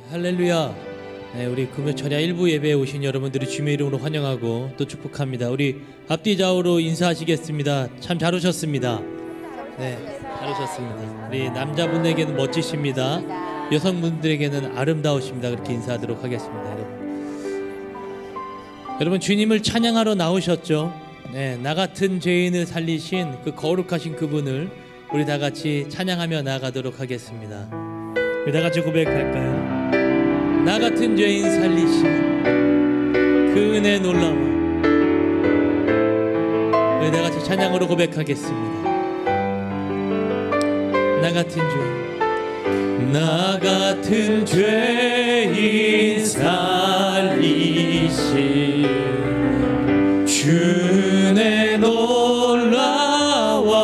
할렐루야. 네, 우리 금요철야 일부 예배에 오신 여러분들이 주님의 이름으로 환영하고 또 축복합니다. 우리 앞뒤 좌우로 인사하시겠습니다. 참 잘 오셨습니다. 네, 잘 오셨습니다. 우리 남자분에게는 멋지십니다. 여성분들에게는 아름다우십니다. 그렇게 인사하도록 하겠습니다. 여러분 주님을 찬양하러 나오셨죠? 네, 나 같은 죄인을 살리신 그 거룩하신 그분을 우리 다 같이 찬양하며 나아가도록 하겠습니다. 우리 다 같이 고백할까요? 나 같은 죄인 살리신 그 은혜 놀라워. 우리 다 같이 찬양으로 고백하겠습니다. 나 같은 죄인, 나 같은 죄인 살리신 주 은혜 놀라워.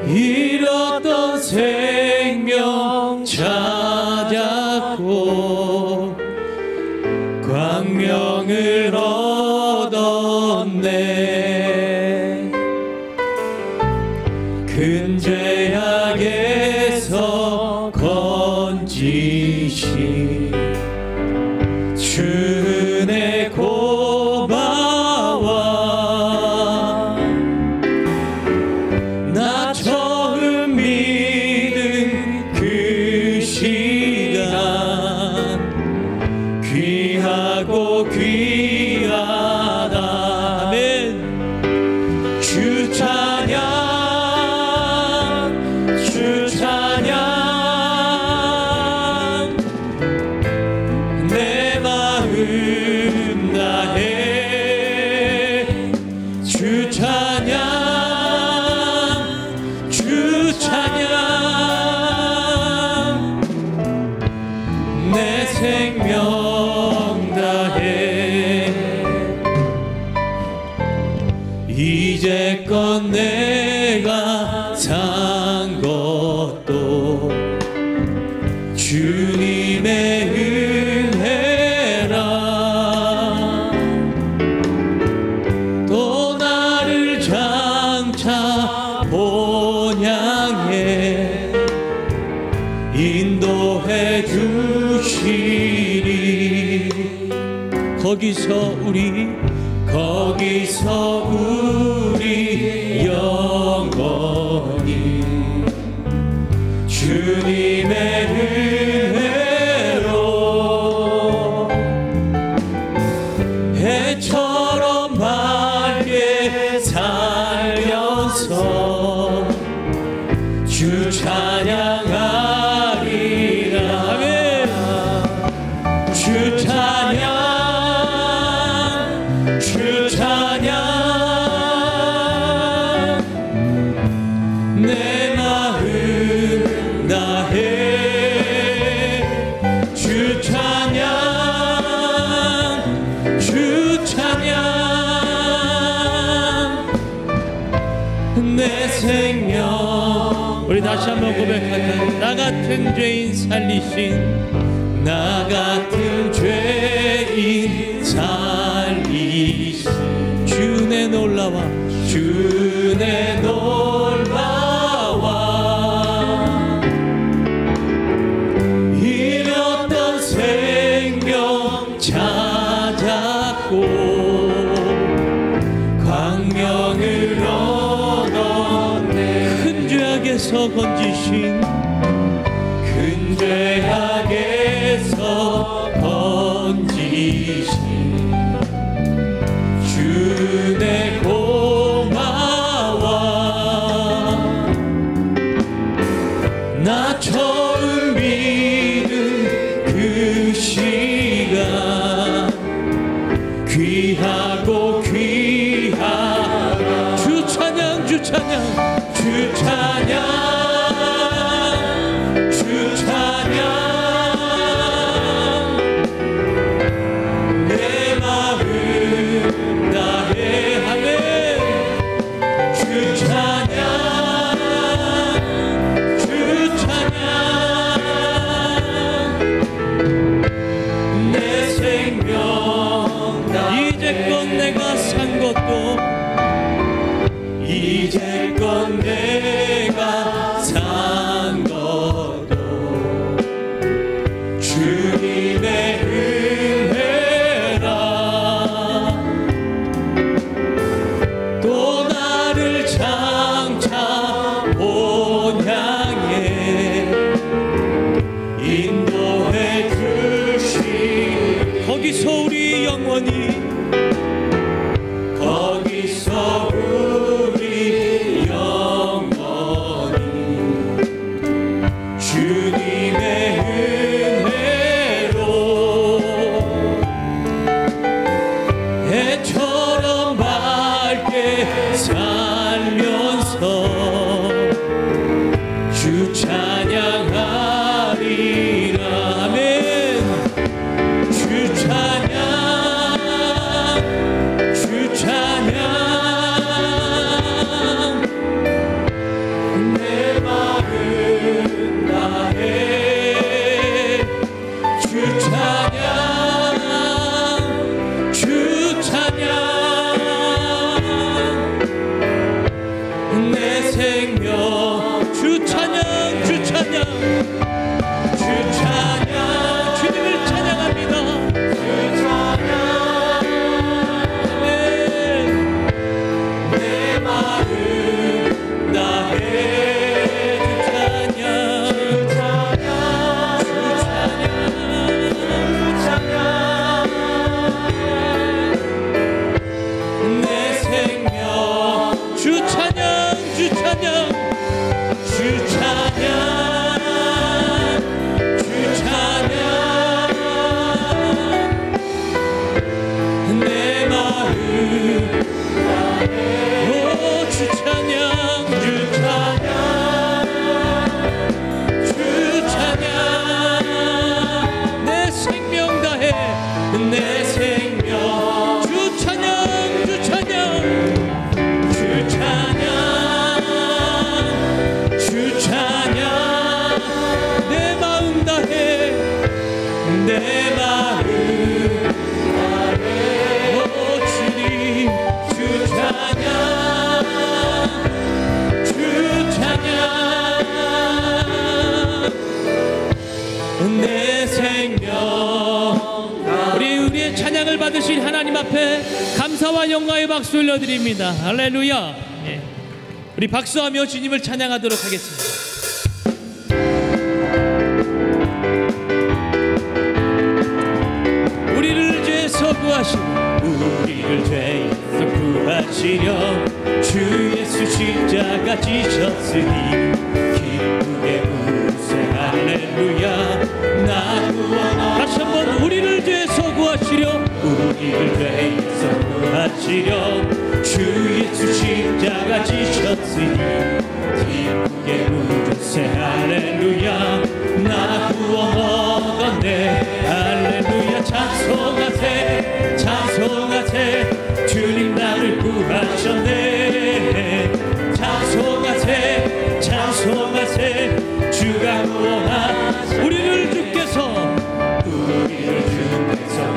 잃었던 생명 찾았고 광명을 얻었네. 큰 죄악에서 건지신 주 은혜 고마워. 나 처음 믿은 그 시간 귀하고 귀하다. 아멘. 주 찬양, 주 찬양. 내 마음 다해 주 찬양, 주 찬양. 내 생명 다해 이제껏 내가 산 것도 주님의 은혜라. 또 나를 장차 본향에 인도해 주시리. 거기서 우리 영원히 주님의 은혜로 해처럼 맑게 살면서 주 찬양하리라. 아멘. 주 찬양, 주 찬양. 내 마음 다해 주 찬양, 주 찬양. 내 생명. 우리 다시 한번 고백할까요? 나 같은 죄인 살리신, 나 같은 죄인 살리신 주 은혜 놀라와, 주 은혜 놀라와. 잃었던 생명 찾았고 광명을 얻었네. 큰 죄악에서 건지신, 큰 죄악에서 건지신 주 은혜 고마워. 나 처음 믿은 그 시간 귀하고 귀하다. 주 찬양, 주 찬양, 주 찬양, 주 찬양. 내 마음 다해. 아멘. 주 찬양, 주 찬양. 향해 인도해 주시. 거기서 우리 영원히, 거기서 우리 영원히 주님의 은혜로 해처럼 밝게 살면서 주 찬양하리라. 아멘. 주 찬양, 주 찬양. 내 마음 다해 주 찬양, 주 찬양. 내 생명 주 찬양, 주 찬양, 주 찬양. 주님을 찬양합니다. 주 찬양. 아멘. 내 마음 다해 주 찬양, 주 찬양, 주 찬양, 내 생명 주 찬양, 주 찬양, 주 찬양, 주 찬양. 내 마음 오 주 찬양, 주 찬양, 주 찬양. 내 생명 다해 내 생명 주 찬양, 주 찬양, 주 찬양, 주 찬양. 내 마음 다해 내 마음 다해 오 주님 주 찬양, 주 찬양. 내 생명. 우리의 찬양을 받으신 하나님 앞에 감사와 영광의 박수 올려드립니다. 할렐루야. 예. 우리 박수하며 주님을 찬양하도록 하겠습니다. 우리를 죄에서 구하시고, 우리를 죄에서 구하시려 주 예수 십자가 지셨으니 기쁘게 웃으세 할렐루야. 나 구원하시려. 다시 한번 우리를 죄에서 구하시려, 우리를 죄에서 구하시려 주 예수 십자가 지셨으니 기쁘게 웃으세 할렐루야. 나 구원 얻었네 할렐루야. 찬송하세, 찬송하세. 주님 나를 구하셨네. 찬송하세, 찬송하세. 주가 구원하셨네. 우리를 주께서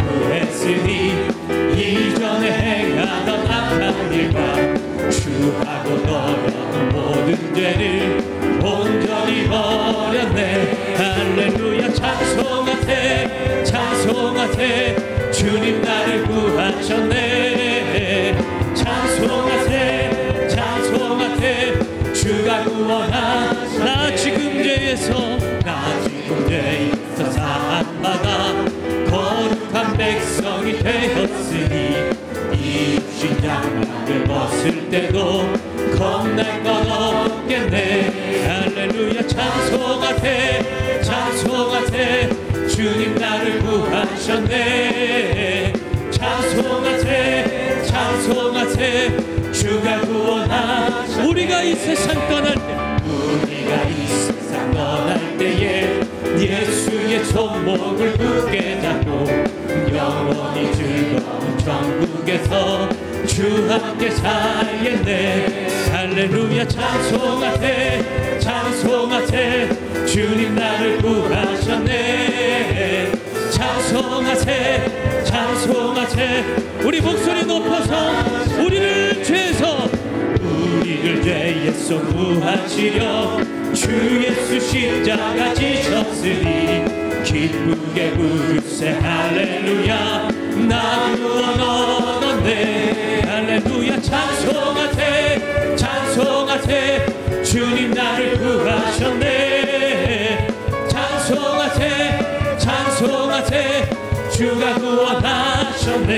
구했으니 이전에 행하던 악한 일과 주하고 너였던 모든 죄를 온전히 버렸네. 할렐루야. 찬송하세, 찬송하세. 주님 나를 구하셨네. 찬송하세, 찬송하세. 주가 구원하셨네. 나 지금 죄에서, 나 지금 죄에서 사함받아 거룩한 백성이 되었으니 이 십자가를 벗을 때도 겁날 것 없겠네. 할렐루야. 찬송하세, 찬송하세. 주님 나를 구하셨네. 찬송하세, 찬송하세. 주가 구원하셨네. 우리가 이 세상 떠날 때, 우리가 이 세상 떠날 때에 예수의 손목을 굳게 잡고 영원히 즐거운 천국에서 주 함께 살겠네. 할렐루야. 찬송하세, 찬송하세. 주님 나를 구하셨네. 찬송하세, 찬송하세. 우리 목소리 높여서 우리를 죄에서, 우리를 죄에서 구하시려 주 예수 십자가 지셨으니 기쁘게 부르세 할렐루야. 나 구원 얻었네. 할렐루야. 찬송하세, 찬송하세. 주님 나를 구하셨네. 찬송하세 찬송하세 주가 구원하셨네.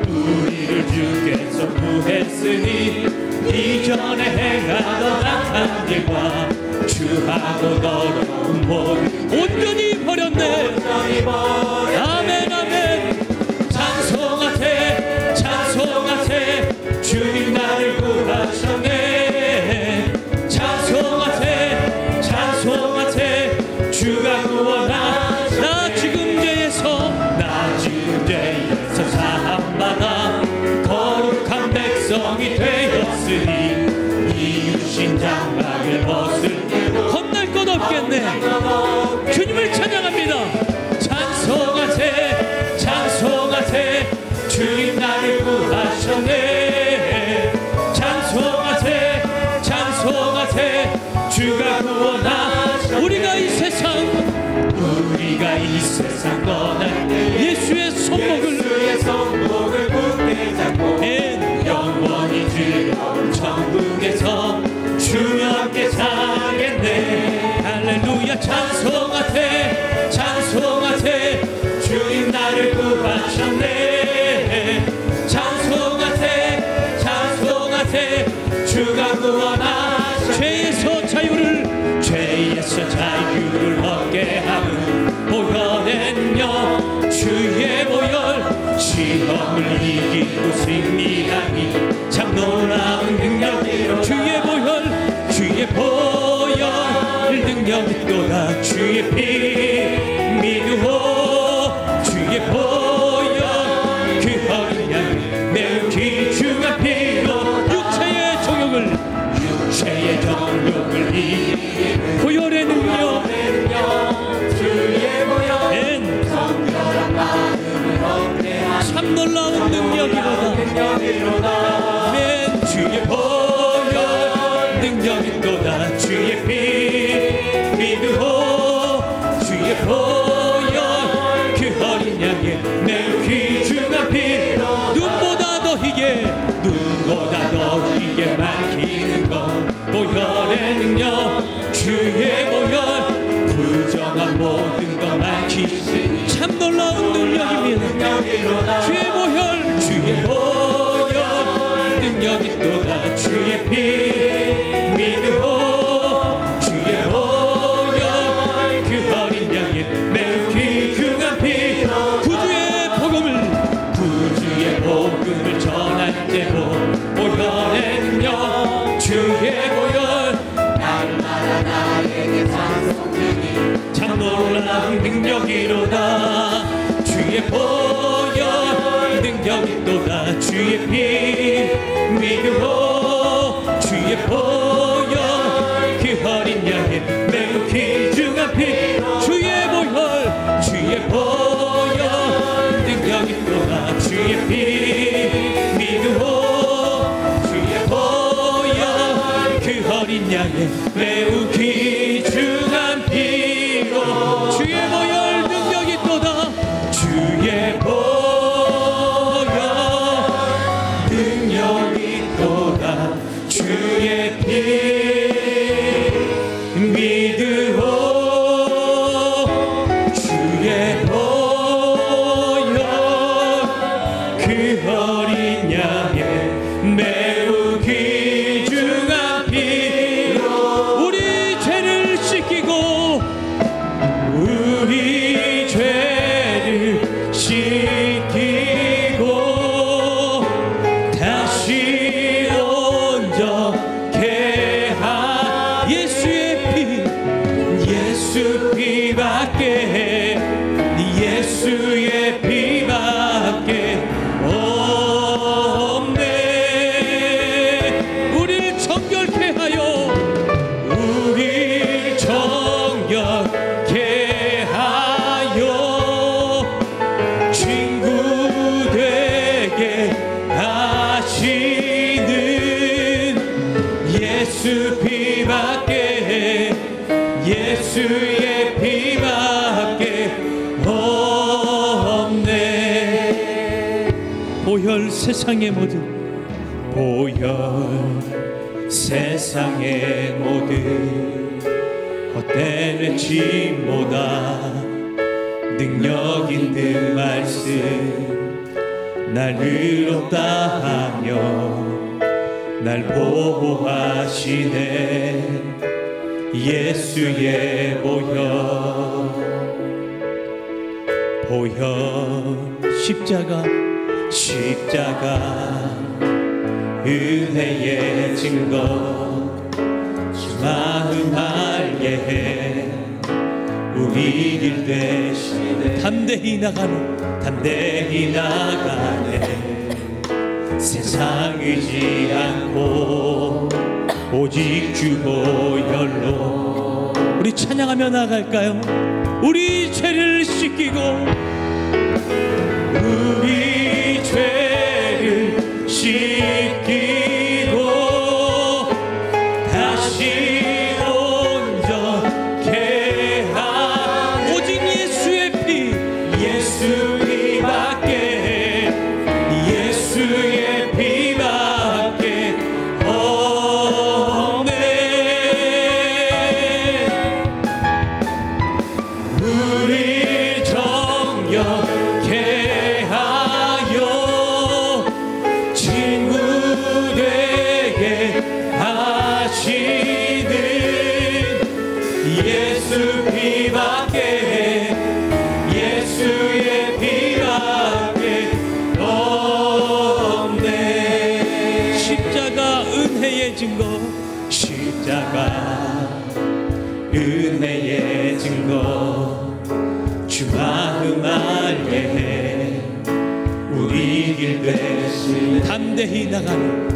우리를 주께서 구했으니 이전에 행하던 악한 길과 주하고 더러운 모든 온전히 버렸네. 아멘 아멘. 찬송하세 찬송하세 주님 나를 구하셨네. 찬송하세 찬송하세 주가 구원하셨네. 나 지금 죄에서 사함받아 거룩한 백성이 되었으니 이유신 장막을 벗을 겁날 것 없겠네. 주님을 찬양합니다. 찬송하세 찬송하세 주님 나를 구하셨네. 찬송하세 찬송하세 주가 구원하셨네. 우리가 이 세상 떠날 때 예수의 손목을 굳게 잡고 영원히 즐거운 천국에서 주와 함께 살겠네. 할렐루야. 찬송하세 찬송하세 주님 나를 구하셨네. 찬송하세 찬송하세 주가 구원하셨네. 죄에서 자유를 얻게 하는 보혈은요 주의 보혈. 시험을 이기고 승리하니 참 놀라운 능력이로 주의 보혈 능력이 또다. 주의 피 믿으오 주의 보혈 그 어린 양 매우 귀중한 피로 육체의 정욕을 이기고 보혈의 능력 주의 보혈 성결한 마음을 얻게 하니 참 놀라운 능력이로다. 아멘. 주의 보혈 능력이 또다. 주의 피 믿으오 주의 보혈 그 어린 양의 매우 귀중한 피로 눈보다 더 희게 밝히는 것 보혈의 능력. 주의 보혈 부정한 모든 것 밝히시니 참 놀라운 능력입니다. 주의 보혈 능력이 또다. 주의 피 믿으오 주의 보혈 그 어린 양의 매우 귀중한 피로 구주의 복음을 전할 때도 보혈의 능력 주의 보혈 날마다 나에게 찬송되니 참 놀라운 능력이로다. 주의 보혈 능력이 또다. 주의 피 믿으오 주의 보혈 그 어린 양의 매우 귀중한 피. 주의 보혈 능력이 또다. 주의 피 믿으오 주의 보혈 그 어린 양의 매우 귀중한 피로. 주의 보혈 능력이 또다. 주의 보혈 능력이 또다. 주의 피 믿으오 주의 보혈 그 어린 양의 매우 귀중한 피로 우리 죄를 씻기고 다시 온전케 하 예수 피밖에 예수의 피밖에 없네. 우리를 정결케 하여 친구 되게 하시는 예수의 피밖에 없네. 보혈 세상의 모든 보혈 세상의 모든 헛된 외침보다 능력 있는 말씀 날 의롭다 하며 날 보호하시네. 예수의 보혈 십자가 은혜의 증거 주 마음 알게 해 우리 길 되시네. 담대히 나가네 세상 의지 않고 오직 주 보혈로. 우리 찬양하며 나갈까요? 우리 죄를 씻기고 우리 죄를 씻기고 다시 온전케 하. 오직 예수의 피밖에 예수의 피밖에 없네. 우리 정결케 하여 친구 되게 하시는 예수 피밖에 예수의 피밖에 없네. 십자가 은혜의 증거 은혜의 증거 주 마음 알게 해 우리 길 되시네. 담대히 나가는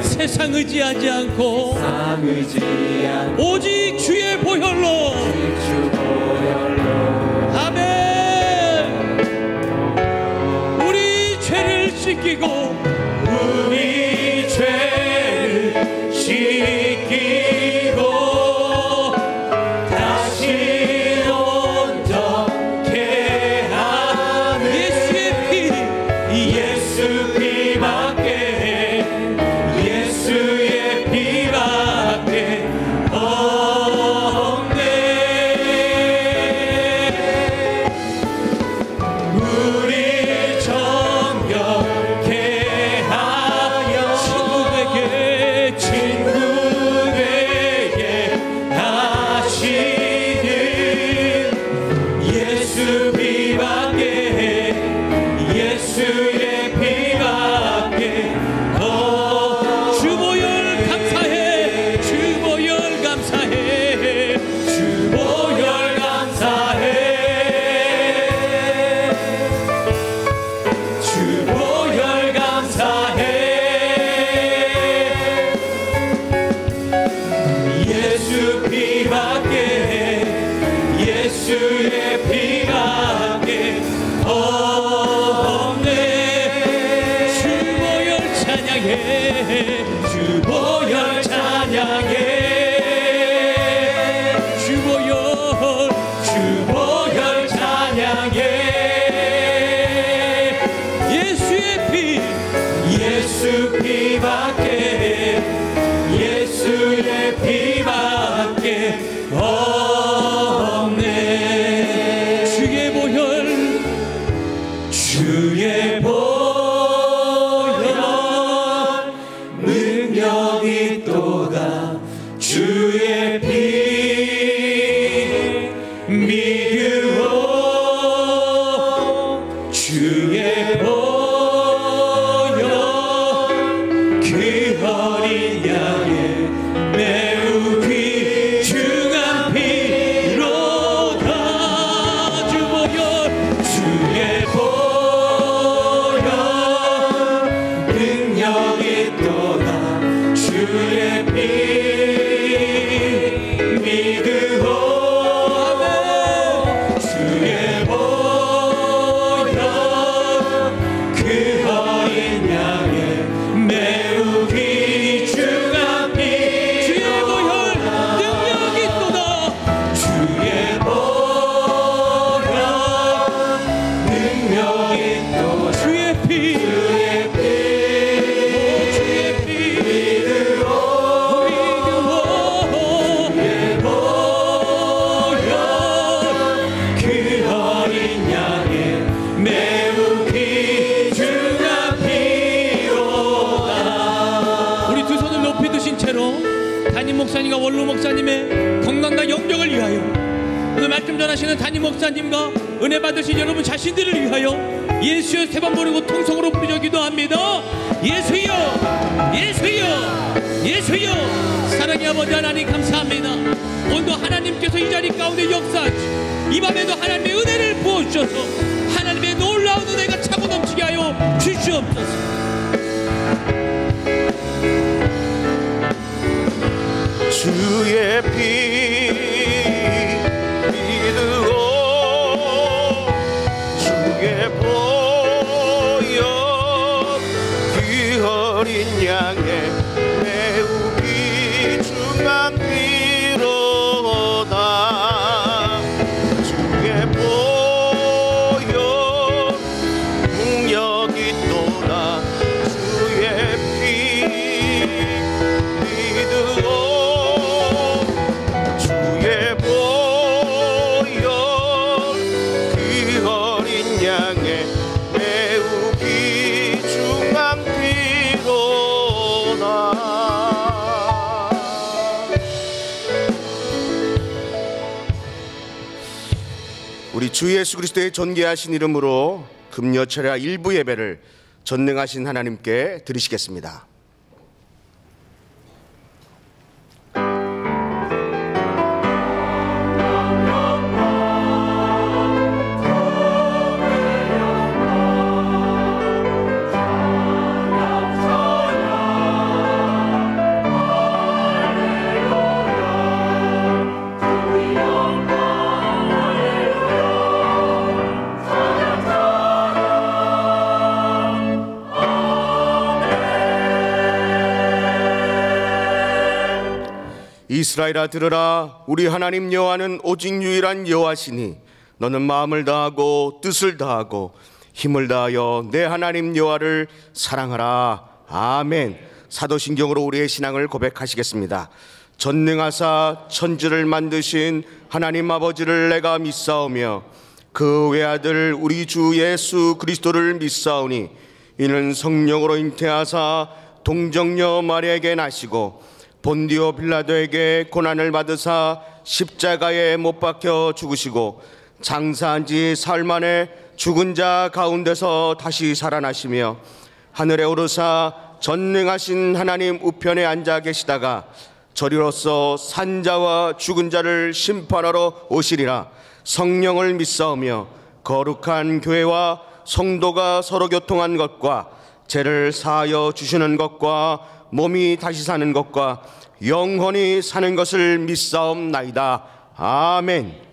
세상 의지하지 않고 오직 주의 보혈로. 아멘. 우리 죄를 씻기고 우리 죄를 씻기고 다시 온전케 하는 예수 피밖에 예수의 피밖에 없네. 우리 정결케 하여 친구 되게 하시는 예수 피밖에 예수의 피밖에 주 보혈 감사해. 주 보혈 감사해. 주 보혈 감사해. 주 보혈 감사해. 예수 피밖에 예수의 피밖에 없네. 주 보혈 찬양해. 주 보혈 찬양해. 주 보혈 찬양해. 예수 피밖에 예수의 피밖에 없네. 주의 보혈 능력 있도다. 주의 피 믿으오. 주의 보혈 그 어린 양의 매우 귀중한 피로다. 주 보혈 주의 보혈 능력 있도다. 주의 피 하나님의 건강과 영력을 위하여, 오늘 말씀 전하시는 담임 목사님과 은혜 받으신 여러분 자신들을 위하여 예수여 세 번 부르고 통성으로 부르짖어 기도합니다. 예수여, 예수여, 예수여. 사랑의 아버지 하나님 감사합니다. 오늘도 하나님께서 이 자리 가운데 역사하시, 이 밤에도 하나님의 은혜를 부어주셔서 하나님의 놀라운 은혜가 차고 넘치게 하여 주시옵소서. 주의 피 믿으고 주의 보혈 그 어린 양의 매우 귀중한 피로다. 주의 보혈 능력이 또다. 주의 피 믿으고 주의 보혈 그 어린 양의 매우 귀중한 피로다. 우리 주 예수 그리스도의 존귀하신 이름으로 금요철야 일부 예배를 전능하신 하나님께 드리시겠습니다. 이스라엘아 들으라. 우리 하나님 여호와는 오직 유일한 여호와시니 너는 마음을 다하고 뜻을 다하고 힘을 다하여 내 하나님 여호와를 사랑하라. 아멘. 사도신경으로 우리의 신앙을 고백하시겠습니다. 전능하사 천지를 만드신 하나님 아버지를 내가 믿사오며 그 외아들 우리 주 예수 그리스도를 믿사오니 이는 성령으로 잉태하사 동정녀 마리아에게 나시고 본디오 빌라도에게 고난을 받으사 십자가에 못 박혀 죽으시고 장사한 지 사흘 만에 죽은 자 가운데서 다시 살아나시며 하늘에 오르사 전능하신 하나님 우편에 앉아 계시다가 저리로서 산자와 죽은 자를 심판하러 오시리라. 성령을 믿사오며 거룩한 교회와 성도가 서로 교통한 것과 죄를 사하여 주시는 것과 몸이 다시 사는 것과 영원히 사는 것을 믿사옵나이다. 아멘.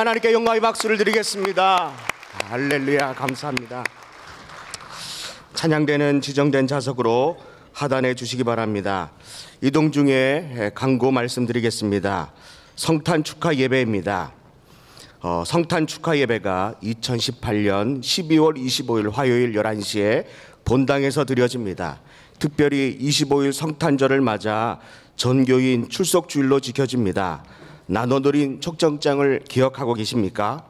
하나님께 영광의 박수를 드리겠습니다. 할렐루야, 감사합니다. 찬양대는 지정된 좌석으로 하단해 주시기 바랍니다. 이동 중에 강구 말씀드리겠습니다. 성탄 축하 예배입니다. 성탄 축하 예배가 2018년 12월 25일 화요일 11시에 본당에서 드려집니다. 특별히 25일 성탄절을 맞아 전교인 출석 주일로 지켜집니다. 나눠드린 촉정장을 기억하고 계십니까?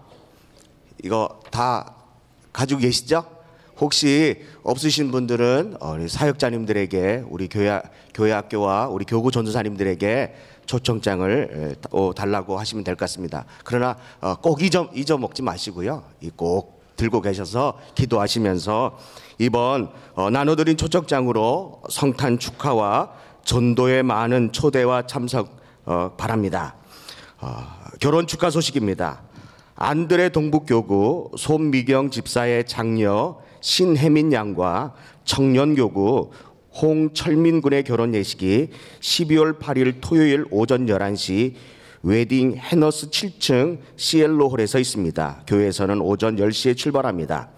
이거 다 가지고 계시죠? 혹시 없으신 분들은 우리 사역자님들에게, 우리 교회 학교와 우리 교구 전도사님들에게 초청장을 달라고 하시면 될 것 같습니다. 그러나 꼭 잊어먹지 마시고요. 꼭 들고 계셔서 기도하시면서 이번 나눠드린 초청장으로 성탄 축하와 전도의 많은 초대와 참석 바랍니다. 결혼 축하 소식입니다. 안드레 동북교구 손미경 집사의 장녀 신혜민 양과 청년교구 홍철민 군의 결혼 예식이 12월 8일 토요일 오전 11시 웨딩 해너스 7층 시엘로 홀에서 있습니다. 교회에서는 오전 10시에 출발합니다.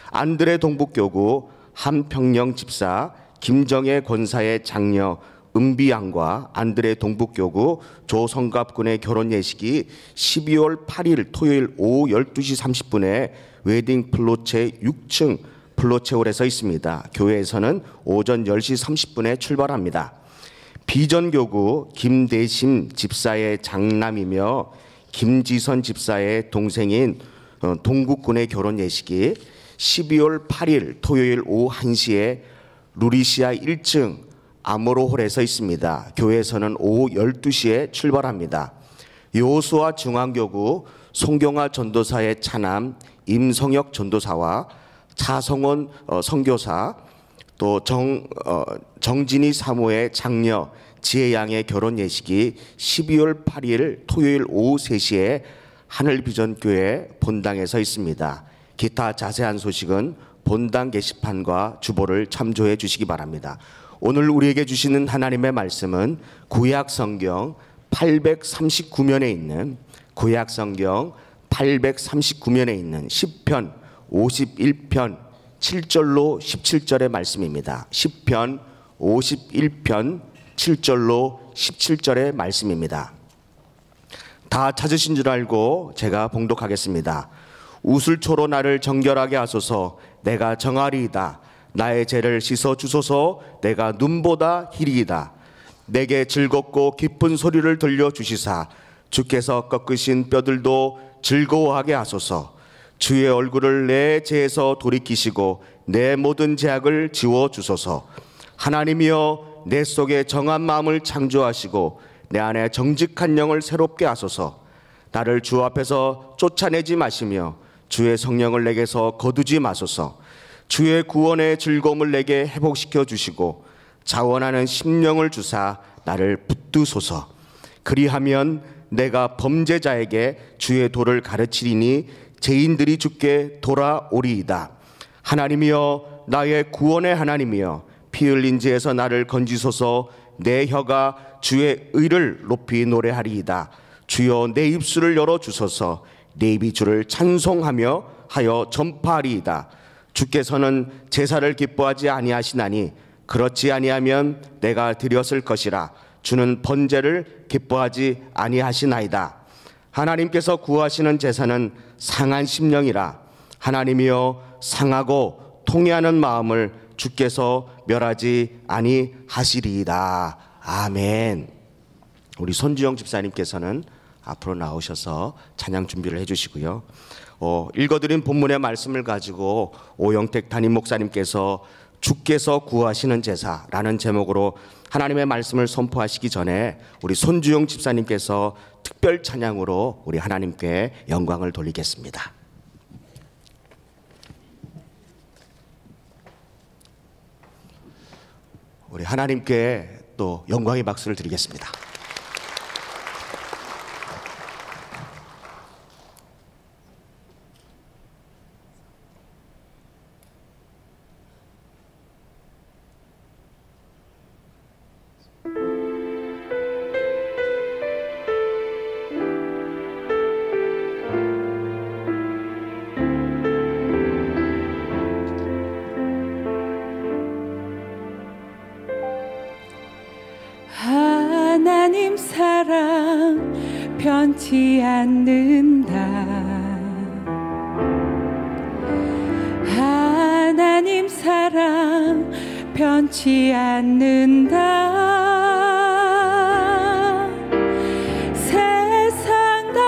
안드레 동북교구 한평령 집사 김정혜 권사의 장녀 은비 양과 안드레 동북교구 조성갑 군의 결혼 예식이 12월 8일 토요일 오후 12시 30분에 웨딩 플로체 6층 플로체홀에서 있습니다. 교회에서는 오전 10시 30분에 출발합니다. 비전교구 김대심 집사의 장남이며 김지선 집사의 동생인 동국군의 결혼 예식이 12월 8일 토요일 오후 1시에 루리시아 1층 아모로홀에서 있습니다. 교회에서는 오후 12시에 출발합니다. 요수아 중앙교구 송경화 전도사의 차남 임성혁 전도사와 차성원 선교사, 또 정진희 사모의 장녀 지혜양의 결혼 예식이 12월 8일 토요일 오후 3시에 하늘비전교회 본당에서 있습니다. 기타 자세한 소식은 본당 게시판과 주보를 참조해 주시기 바랍니다. 오늘 우리에게 주시는 하나님의 말씀은 구약성경 839면에 있는 시편 51편 7절로 17절의 말씀입니다. 시편 51편 7절로 17절의 말씀입니다. 다 찾으신 줄 알고 제가 봉독하겠습니다. 우슬초로 나를 정결하게 하소서. 내가 정하리이다. 나의 죄를 씻어 주소서. 내가 눈보다 희리이다. 내게 즐겁고 기쁜 소리를 들려주시사 주께서 꺾으신 뼈들도 즐거워하게 하소서. 주의 얼굴을 내 죄에서 돌이키시고 내 모든 죄악을 지워주소서. 하나님이여 내 속에 정한 마음을 창조하시고 내 안에 정직한 영을 새롭게 하소서. 나를 주 앞에서 쫓아내지 마시며 주의 성령을 내게서 거두지 마소서. 주의 구원의 즐거움을 내게 회복시켜 주시고 자원하는 심령을 주사 나를 붙드소서. 그리하면 내가 범죄자에게 주의 도를 가르치리니 죄인들이 주께 돌아오리이다. 하나님이여 나의 구원의 하나님이여 피 흘린 죄에서 나를 건지소서. 내 혀가 주의 의를 높이 노래하리이다. 주여 내 입술을 열어주소서. 내 입이 주를 찬송하며 하여 전파하리이다. 주께서는 제사를 기뻐하지 아니하시나니 그렇지 아니하면 내가 드렸을 것이라. 주는 번제를 기뻐하지 아니하시나이다. 하나님께서 구하시는 제사는 상한 심령이라. 하나님이여 상하고 통회하는 마음을 주께서 멸하지 아니하시리이다. 아멘. 우리 손주영 집사님께서는 앞으로 나오셔서 찬양 준비를 해주시고요. 읽어드린 본문의 말씀을 가지고 오영택 담임 목사님께서 주께서 구하시는 제사라는 제목으로 하나님의 말씀을 선포하시기 전에 우리 손주영 집사님께서 특별 찬양으로 우리 하나님께 영광을 돌리겠습니다. 우리 하나님께 또 영광의 박수를 드리겠습니다. 변치 않는다. 세상 다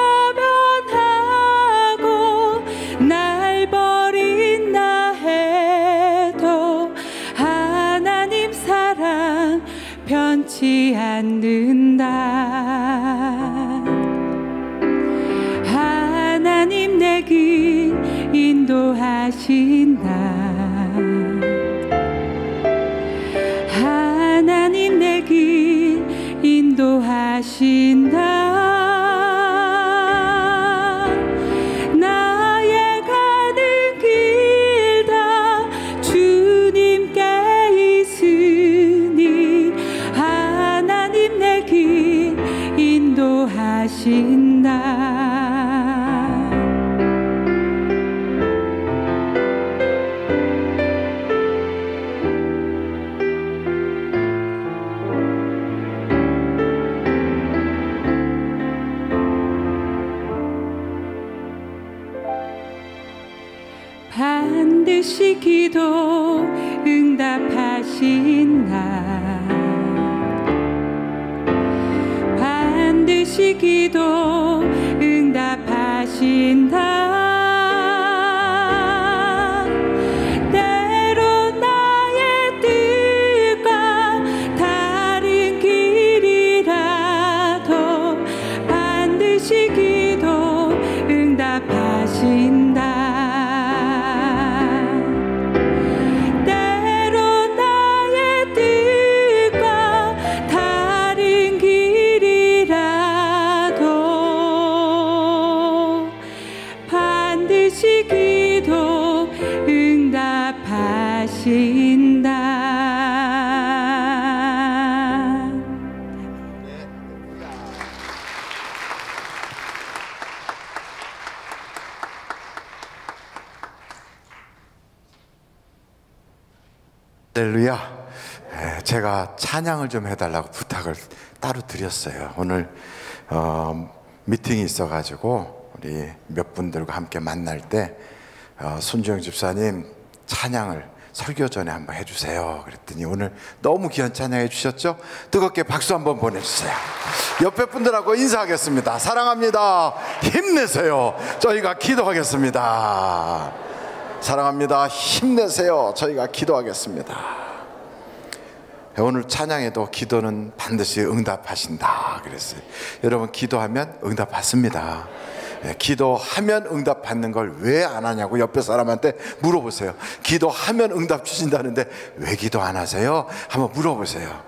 변하고 날 버린다 해도 하나님 사랑 변치 않는다. 하나님 내 길 인도하신다. 하나님 내 길 인도하신다. 나의 가는 길 다 주님께 있으니 하나님 내 길 인도하신다. 반드시 기도 응답하신다. 반드시 기도 응답하신다. 때로 나의 뜻과 다른 길이라도 반드시 기도 응답하신다. 기도 응답하신다. 할렐루야. 제가 찬양을 좀 해달라고 부탁을 따로 드렸어요. 오늘 미팅이 있어가지고 우리 몇 분들과 함께 만날 때 손주영 집사님 찬양을 설교 전에 한번 해주세요 그랬더니 오늘 너무 귀한 찬양 해주셨죠? 뜨겁게 박수 한번 보내주세요. 옆에 분들하고 인사하겠습니다. 사랑합니다. 힘내세요. 저희가 기도하겠습니다. 사랑합니다. 힘내세요. 저희가 기도하겠습니다. 오늘 찬양에도 기도는 반드시 응답하신다 그랬어요. 여러분 기도하면 응답받습니다. 기도하면 응답받는 걸 왜 안 하냐고 옆에 사람한테 물어보세요. 기도하면 응답 주신다는데 왜 기도 안 하세요? 한번 물어보세요.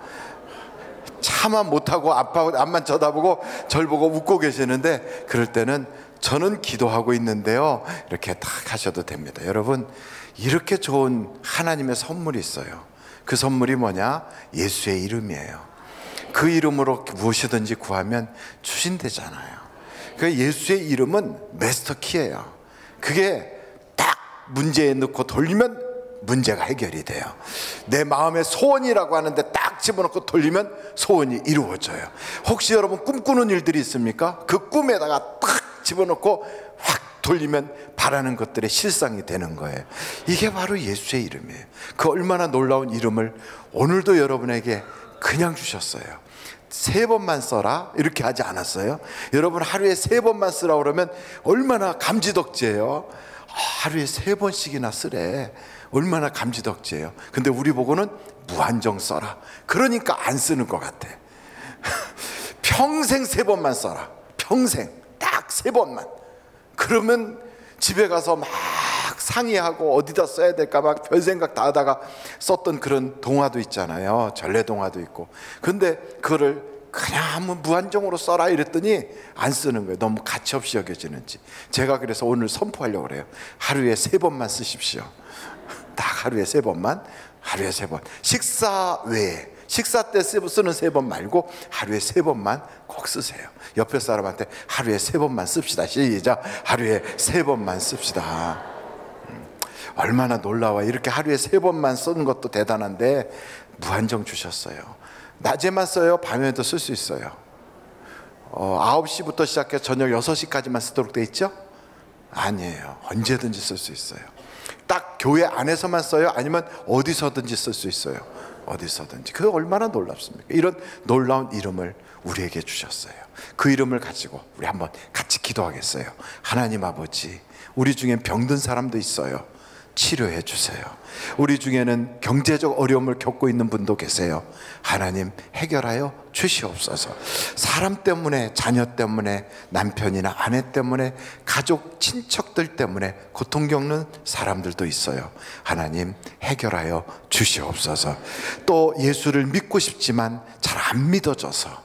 차마 못하고 앞만 쳐다보고 절 보고 웃고 계시는데 그럴 때는 저는 기도하고 있는데요 이렇게 딱 하셔도 됩니다. 여러분 이렇게 좋은 하나님의 선물이 있어요. 그 선물이 뭐냐? 예수의 이름이에요. 그 이름으로 무엇이든지 구하면 주신대잖아요. 그 예수의 이름은 마스터키예요. 그게 딱 문제에 넣고 돌리면 문제가 해결이 돼요. 내 마음의 소원이라고 하는데 딱 집어넣고 돌리면 소원이 이루어져요. 혹시 여러분 꿈꾸는 일들이 있습니까? 그 꿈에다가 딱 집어넣고 확 돌리면 바라는 것들의 실상이 되는 거예요. 이게 바로 예수의 이름이에요. 그 얼마나 놀라운 이름을 오늘도 여러분에게 그냥 주셨어요. 3번만 써라 이렇게 하지 않았어요? 여러분 하루에 3번만 쓰라 그러면 얼마나 감지덕지예요. 하루에 3번씩이나 쓰래. 얼마나 감지덕지예요. 근데 우리 보고는 무한정 써라. 그러니까 안 쓰는 것 같아. 평생 3번만 써라. 평생 딱 3번만. 그러면 집에 가서 막 상의하고 어디다 써야 될까 막 별 생각 다 하다가 썼던 그런 동화도 있잖아요. 전래동화도 있고. 근데 그거를 그냥 한번 무한정으로 써라 이랬더니 안 쓰는 거예요. 너무 가치없이 여겨지는지. 제가 그래서 오늘 선포하려고 그래요. 하루에 3번만 쓰십시오. 딱 하루에 3번만. 하루에 3번. 식사 외에 식사 때 쓰는 3번 말고 하루에 3번만 꼭 쓰세요. 옆에 사람한테 하루에 3번만 씁시다. 시작. 하루에 3번만 씁시다. 얼마나 놀라워. 이렇게 하루에 3번만 쓰는 것도 대단한데 무한정 주셨어요. 낮에만 써요? 밤에도 쓸 수 있어요. 9시부터 시작해서 저녁 6시까지만 쓰도록 돼 있죠? 아니에요. 언제든지 쓸 수 있어요. 딱 교회 안에서만 써요? 아니면 어디서든지 쓸 수 있어요? 어디서든지. 그게 얼마나 놀랍습니까? 이런 놀라운 이름을 우리에게 주셨어요. 그 이름을 가지고 우리 한번 같이 기도하겠어요. 하나님 아버지, 우리 중엔 병든 사람도 있어요. 치료해 주세요. 우리 중에는 경제적 어려움을 겪고 있는 분도 계세요. 하나님 해결하여 주시옵소서. 사람 때문에, 자녀 때문에, 남편이나 아내 때문에, 가족, 친척들 때문에 고통 겪는 사람들도 있어요. 하나님 해결하여 주시옵소서. 또 예수를 믿고 싶지만 잘 안 믿어져서,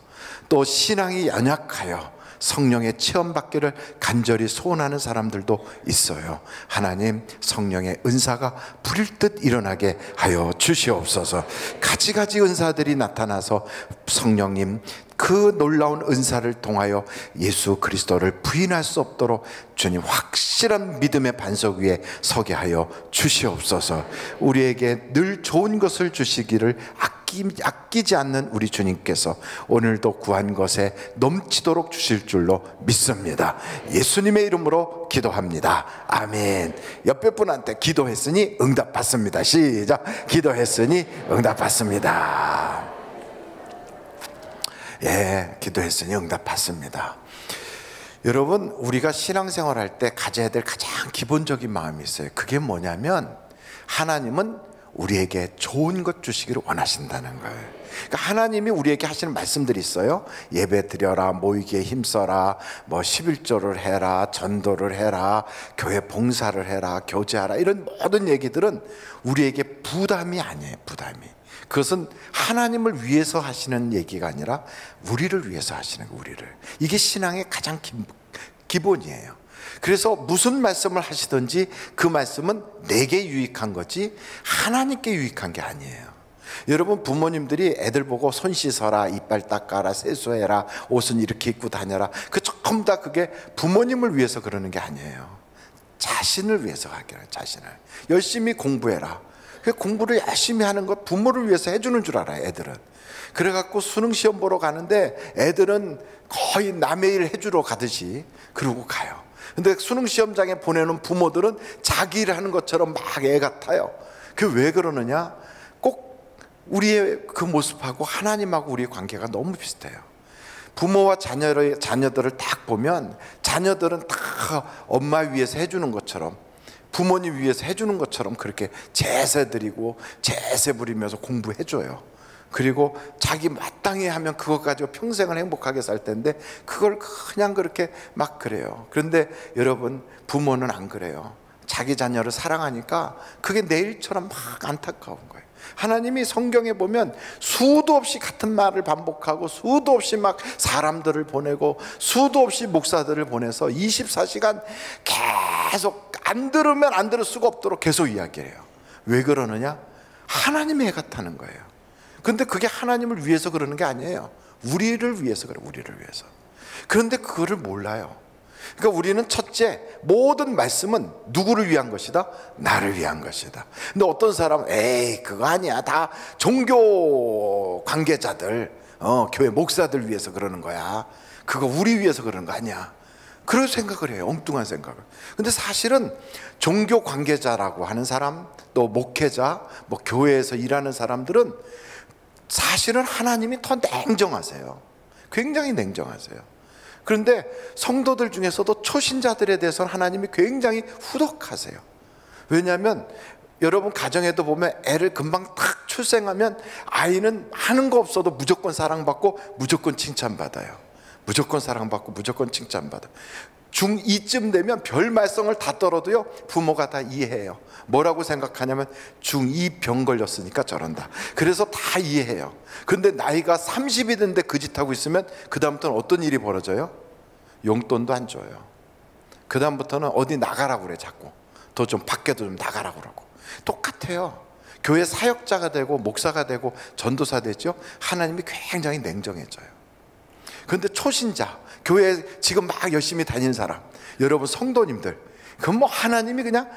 또 신앙이 연약하여 성령의 체험받기를 간절히 소원하는 사람들도 있어요. 하나님 성령의 은사가 불일 듯 일어나게 하여 주시옵소서. 가지가지 은사들이 나타나서 성령님 그 놀라운 은사를 통하여 예수 그리스도를 부인할 수 없도록 주님 확실한 믿음의 반석 위에 서게 하여 주시옵소서. 우리에게 늘 좋은 것을 주시기를 아끼지 않는 우리 주님께서 오늘도 구한 것에 넘치도록 주실 줄로 믿습니다. 예수님의 이름으로 기도합니다. 아멘. 옆에 분한테 기도했으니 응답받습니다. 시작. 기도했으니 응답받습니다. 예, 기도했으니 응답받습니다. 여러분, 우리가 신앙생활 할 때 가져야 될 가장 기본적인 마음이 있어요. 그게 뭐냐면 하나님은 우리에게 좋은 것 주시기를 원하신다는 거예요. 그러니까 하나님이 우리에게 하시는 말씀들이 있어요. 예배 드려라, 모이기에 힘써라, 뭐 11조를 해라, 전도를 해라, 교회 봉사를 해라, 교제하라, 이런 모든 얘기들은 우리에게 부담이 아니에요. 부담이. 그것은 하나님을 위해서 하시는 얘기가 아니라 우리를 위해서 하시는 거예요. 우리를. 이게 신앙의 가장 기본이에요. 그래서 무슨 말씀을 하시든지 그 말씀은 내게 유익한 거지 하나님께 유익한 게 아니에요. 여러분, 부모님들이 애들 보고 손 씻어라, 이빨 닦아라, 세수해라, 옷은 이렇게 입고 다녀라, 그 전부 다 그게 부모님을 위해서 그러는 게 아니에요. 자신을 위해서 하게 해요. 자신을. 열심히 공부해라. 공부를 열심히 하는 것 부모를 위해서 해주는 줄 알아요. 애들은. 그래갖고 수능 시험 보러 가는데 애들은 거의 남의 일 해주러 가듯이 그러고 가요. 근데 수능 시험장에 보내는 부모들은 자기 일 하는 것처럼 막 애 같아요. 그게 왜 그러느냐? 꼭 우리의 그 모습하고 하나님하고 우리의 관계가 너무 비슷해요. 부모와 자녀들을 딱 보면 자녀들은 다 엄마 위해서 해주는 것처럼, 부모님 위해서 해주는 것처럼 그렇게 제세 드리고 제세 부리면서 공부해줘요. 그리고 자기 마땅히 하면 그것 가지고 평생을 행복하게 살 텐데 그걸 그냥 그렇게 막 그래요. 그런데 여러분, 부모는 안 그래요. 자기 자녀를 사랑하니까 그게 내일처럼 막 안타까운 거예요. 하나님이 성경에 보면 수도 없이 같은 말을 반복하고 수도 없이 막 사람들을 보내고 수도 없이 목사들을 보내서 24시간 계속 안 들으면 안 들을 수가 없도록 계속 이야기해요. 왜 그러느냐? 하나님의 애 같다는 거예요. 근데 그게 하나님을 위해서 그러는 게 아니에요. 우리를 위해서 그래요. 우리를 위해서. 그런데 그거를 몰라요. 그러니까 우리는 첫째, 모든 말씀은 누구를 위한 것이다? 나를 위한 것이다. 근데 어떤 사람은 에이 그거 아니야, 다 종교 관계자들, 교회 목사들 위해서 그러는 거야, 그거 우리 위해서 그러는 거 아니야, 그런 생각을 해요. 엉뚱한 생각을. 근데 사실은 종교 관계자라고 하는 사람, 또 목회자, 뭐 교회에서 일하는 사람들은 사실은 하나님이 더 냉정하세요. 굉장히 냉정하세요. 그런데 성도들 중에서도 초신자들에 대해서는 하나님이 굉장히 후덕하세요. 왜냐하면 여러분 가정에도 보면 애를 금방 탁 출생하면 아이는 하는 거 없어도 무조건 사랑받고 무조건 칭찬받아요. 무조건 사랑받고 무조건 칭찬받아요. 중2쯤 되면 별 말썽을 다 떨어도요 부모가 다 이해해요. 뭐라고 생각하냐면 중2 병 걸렸으니까 저런다. 그래서 다 이해해요. 근데 나이가 30이 됐는데 그 짓 하고 있으면 그 다음부터는 어떤 일이 벌어져요? 용돈도 안 줘요. 그 다음부터는 어디 나가라고 그래. 자꾸 더 좀 밖에도 좀 나가라고 그러고. 똑같아요. 교회 사역자가 되고 목사가 되고 전도사 되죠. 하나님이 굉장히 냉정해져요. 그런데 초신자, 교회 지금 막 열심히 다니는 사람, 여러분 성도님들, 그건 뭐 하나님이 그냥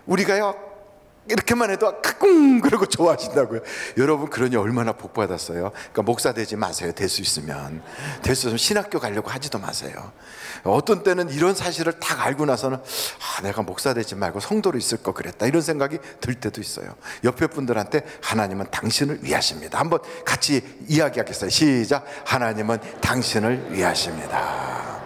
우리가요 이렇게만 해도 깍꿍 그러고 좋아하신다고요. 여러분 그러니 얼마나 복 받았어요. 그러니까 목사 되지 마세요. 될 수 있으면 신학교 가려고 하지도 마세요. 어떤 때는 이런 사실을 딱 알고 나서는 내가 목사 되지 말고 성도로 있을 거 그랬다 이런 생각이 들 때도 있어요. 옆에 분들한테 하나님은 당신을 위하십니다. 한번 같이 이야기하겠어요. 시작. 하나님은 당신을 위하십니다.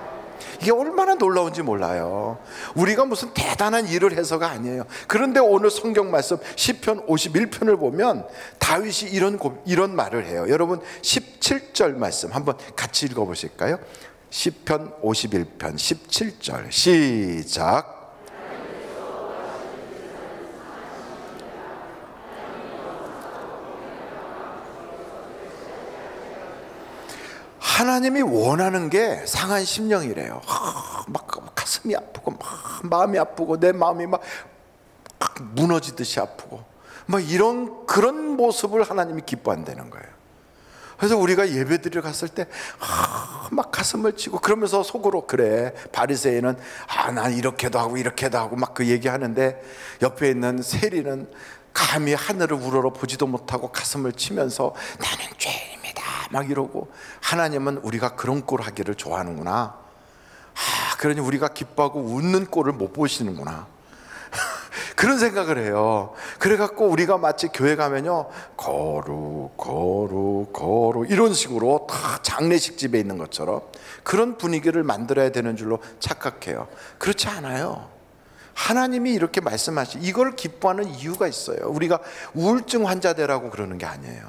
이게 얼마나 놀라운지 몰라요. 우리가 무슨 대단한 일을 해서가 아니에요. 그런데 오늘 성경 말씀 시편 51편을 보면 다윗이 이런 말을 해요. 여러분 17절 말씀 한번 같이 읽어보실까요? 시편 51편 17절 시작. 하나님이 원하는 게 상한 심령이래요. 막 가슴이 아프고 막 마음이 아프고 내 마음이 막 무너지듯이 아프고 막 그런 모습을 하나님이 기뻐한다는 거예요. 그래서 우리가 예배드리러 갔을 때 막 가슴을 치고 그러면서 속으로 그래 바리새인은 난 이렇게도 하고 이렇게도 하고 막 그 얘기하는데 옆에 있는 세리는 감히 하늘을 우러러 보지도 못하고 가슴을 치면서 나는 죄인입니다 막 이러고 하나님은 우리가 그런 꼴 하기를 좋아하는구나. 그러니 우리가 기뻐하고 웃는 꼴을 못 보시는구나. 그런 생각을 해요. 그래갖고 우리가 마치 교회 가면요 거룩 이런 식으로 다 장례식 집에 있는 것처럼 그런 분위기를 만들어야 되는 줄로 착각해요. 그렇지 않아요. 하나님이 이렇게 말씀하시 이걸 기뻐하는 이유가 있어요. 우리가 우울증 환자되라고 그러는 게 아니에요.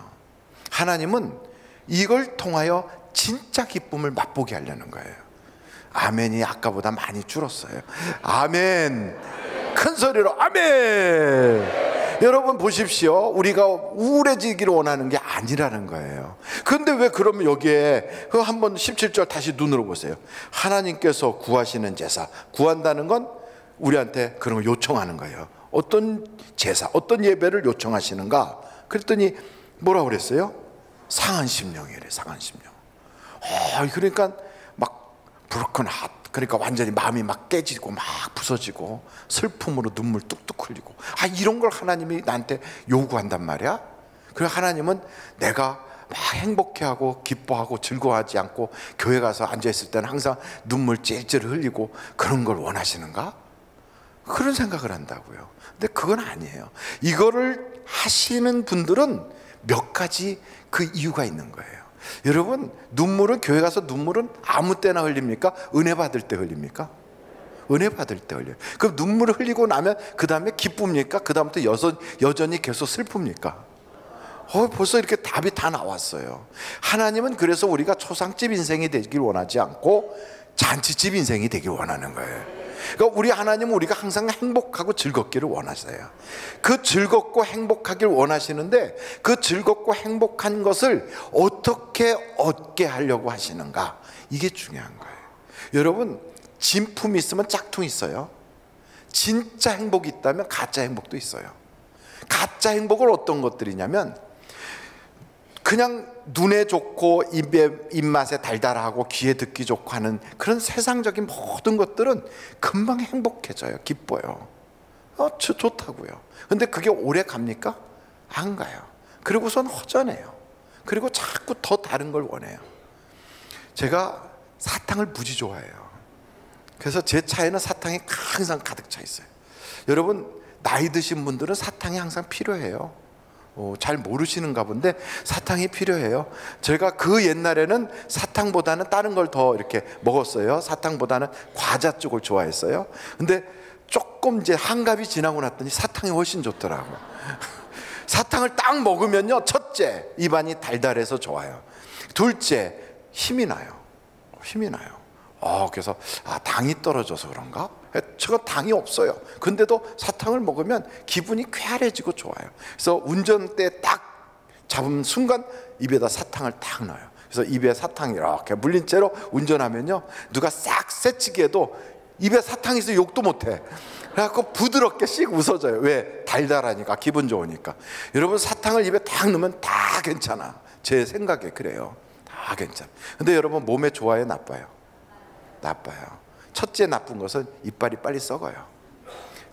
하나님은 이걸 통하여 진짜 기쁨을 맛보게 하려는 거예요. 아멘이 아까보다 많이 줄었어요. 아멘. 큰 소리로 아멘. 여러분 보십시오. 우리가 우울해지기를 원하는 게 아니라는 거예요. 그런데 왜 그러면 여기에 한번 17절 다시 눈으로 보세요. 하나님께서 구하시는 제사, 구한다는 건 우리한테 그런 걸 요청하는 거예요. 어떤 제사, 어떤 예배를 요청하시는가? 그랬더니 뭐라고 그랬어요? 상한 심령이래. 상한 심령. 그러니까 막 broken heart, 그러니까 완전히 마음이 막 깨지고 막 부서지고 슬픔으로 눈물 뚝뚝 흘리고 이런 걸 하나님이 나한테 요구한단 말이야. 그래서 하나님은 내가 막 행복해하고 기뻐하고 즐거워하지 않고 교회 가서 앉아있을 때는 항상 눈물 찔찔 흘리고 그런 걸 원하시는가? 그런 생각을 한다고요. 근데 그건 아니에요. 이거를 하시는 분들은 몇 가지 그 이유가 있는 거예요. 여러분 눈물은 교회 가서 눈물은 아무 때나 흘립니까? 은혜 받을 때 흘립니까? 은혜 받을 때 흘려요. 그럼 눈물을 흘리고 나면 그 다음에 기쁩니까? 그 다음부터 여전히 계속 슬픕니까? 벌써 이렇게 답이 다 나왔어요. 하나님은 그래서 우리가 초상집 인생이 되길 원하지 않고 잔치집 인생이 되길 원하는 거예요. 그러니까 우리 하나님은 우리가 항상 행복하고 즐겁기를 원하세요. 그 즐겁고 행복하길 원하시는데 그 즐겁고 행복한 것을 어떻게 얻게 하려고 하시는가, 이게 중요한 거예요. 여러분 진품이 있으면 짝퉁이 있어요. 진짜 행복이 있다면 가짜 행복도 있어요. 가짜 행복은 어떤 것들이냐면 그냥 눈에 좋고 입맛에 달달하고 귀에 듣기 좋고 하는 그런 세상적인 모든 것들은 금방 행복해져요. 기뻐요. 좋다고요. 근데 그게 오래 갑니까? 안 가요. 그리고선 허전해요. 그리고 자꾸 더 다른 걸 원해요. 제가 사탕을 무지 좋아해요. 그래서 제 차에는 사탕이 항상 가득 차 있어요. 여러분 나이 드신 분들은 사탕이 항상 필요해요. 잘 모르시는가 본데 사탕이 필요해요. 제가 그 옛날에는 사탕보다는 다른 걸 더 이렇게 먹었어요. 사탕보다는 과자 쪽을 좋아했어요. 근데 조금 이제 한갑이 지나고 났더니 사탕이 훨씬 좋더라고요. 사탕을 딱 먹으면요, 첫째 입안이 달달해서 좋아요. 둘째 힘이 나요. 그래서 당이 떨어져서 그런가? 제가 당이 없어요. 근데도 사탕을 먹으면 기분이 쾌활해지고 좋아요. 그래서 운전대 딱 잡은 순간 입에다 사탕을 딱 넣어요. 그래서 입에 사탕이 이렇게 물린 채로 운전하면요, 누가 싹 새치기 해도 입에 사탕이 있어 욕도 못해. 그래갖고 부드럽게 씩 웃어져요. 왜? 달달하니까, 기분 좋으니까. 여러분 사탕을 입에 딱 넣으면 다 괜찮아. 제 생각에 그래요. 다 괜찮아. 근데 여러분 몸에 좋아요, 나빠요? 나빠요. 첫째 나쁜 것은 이빨이 빨리 썩어요.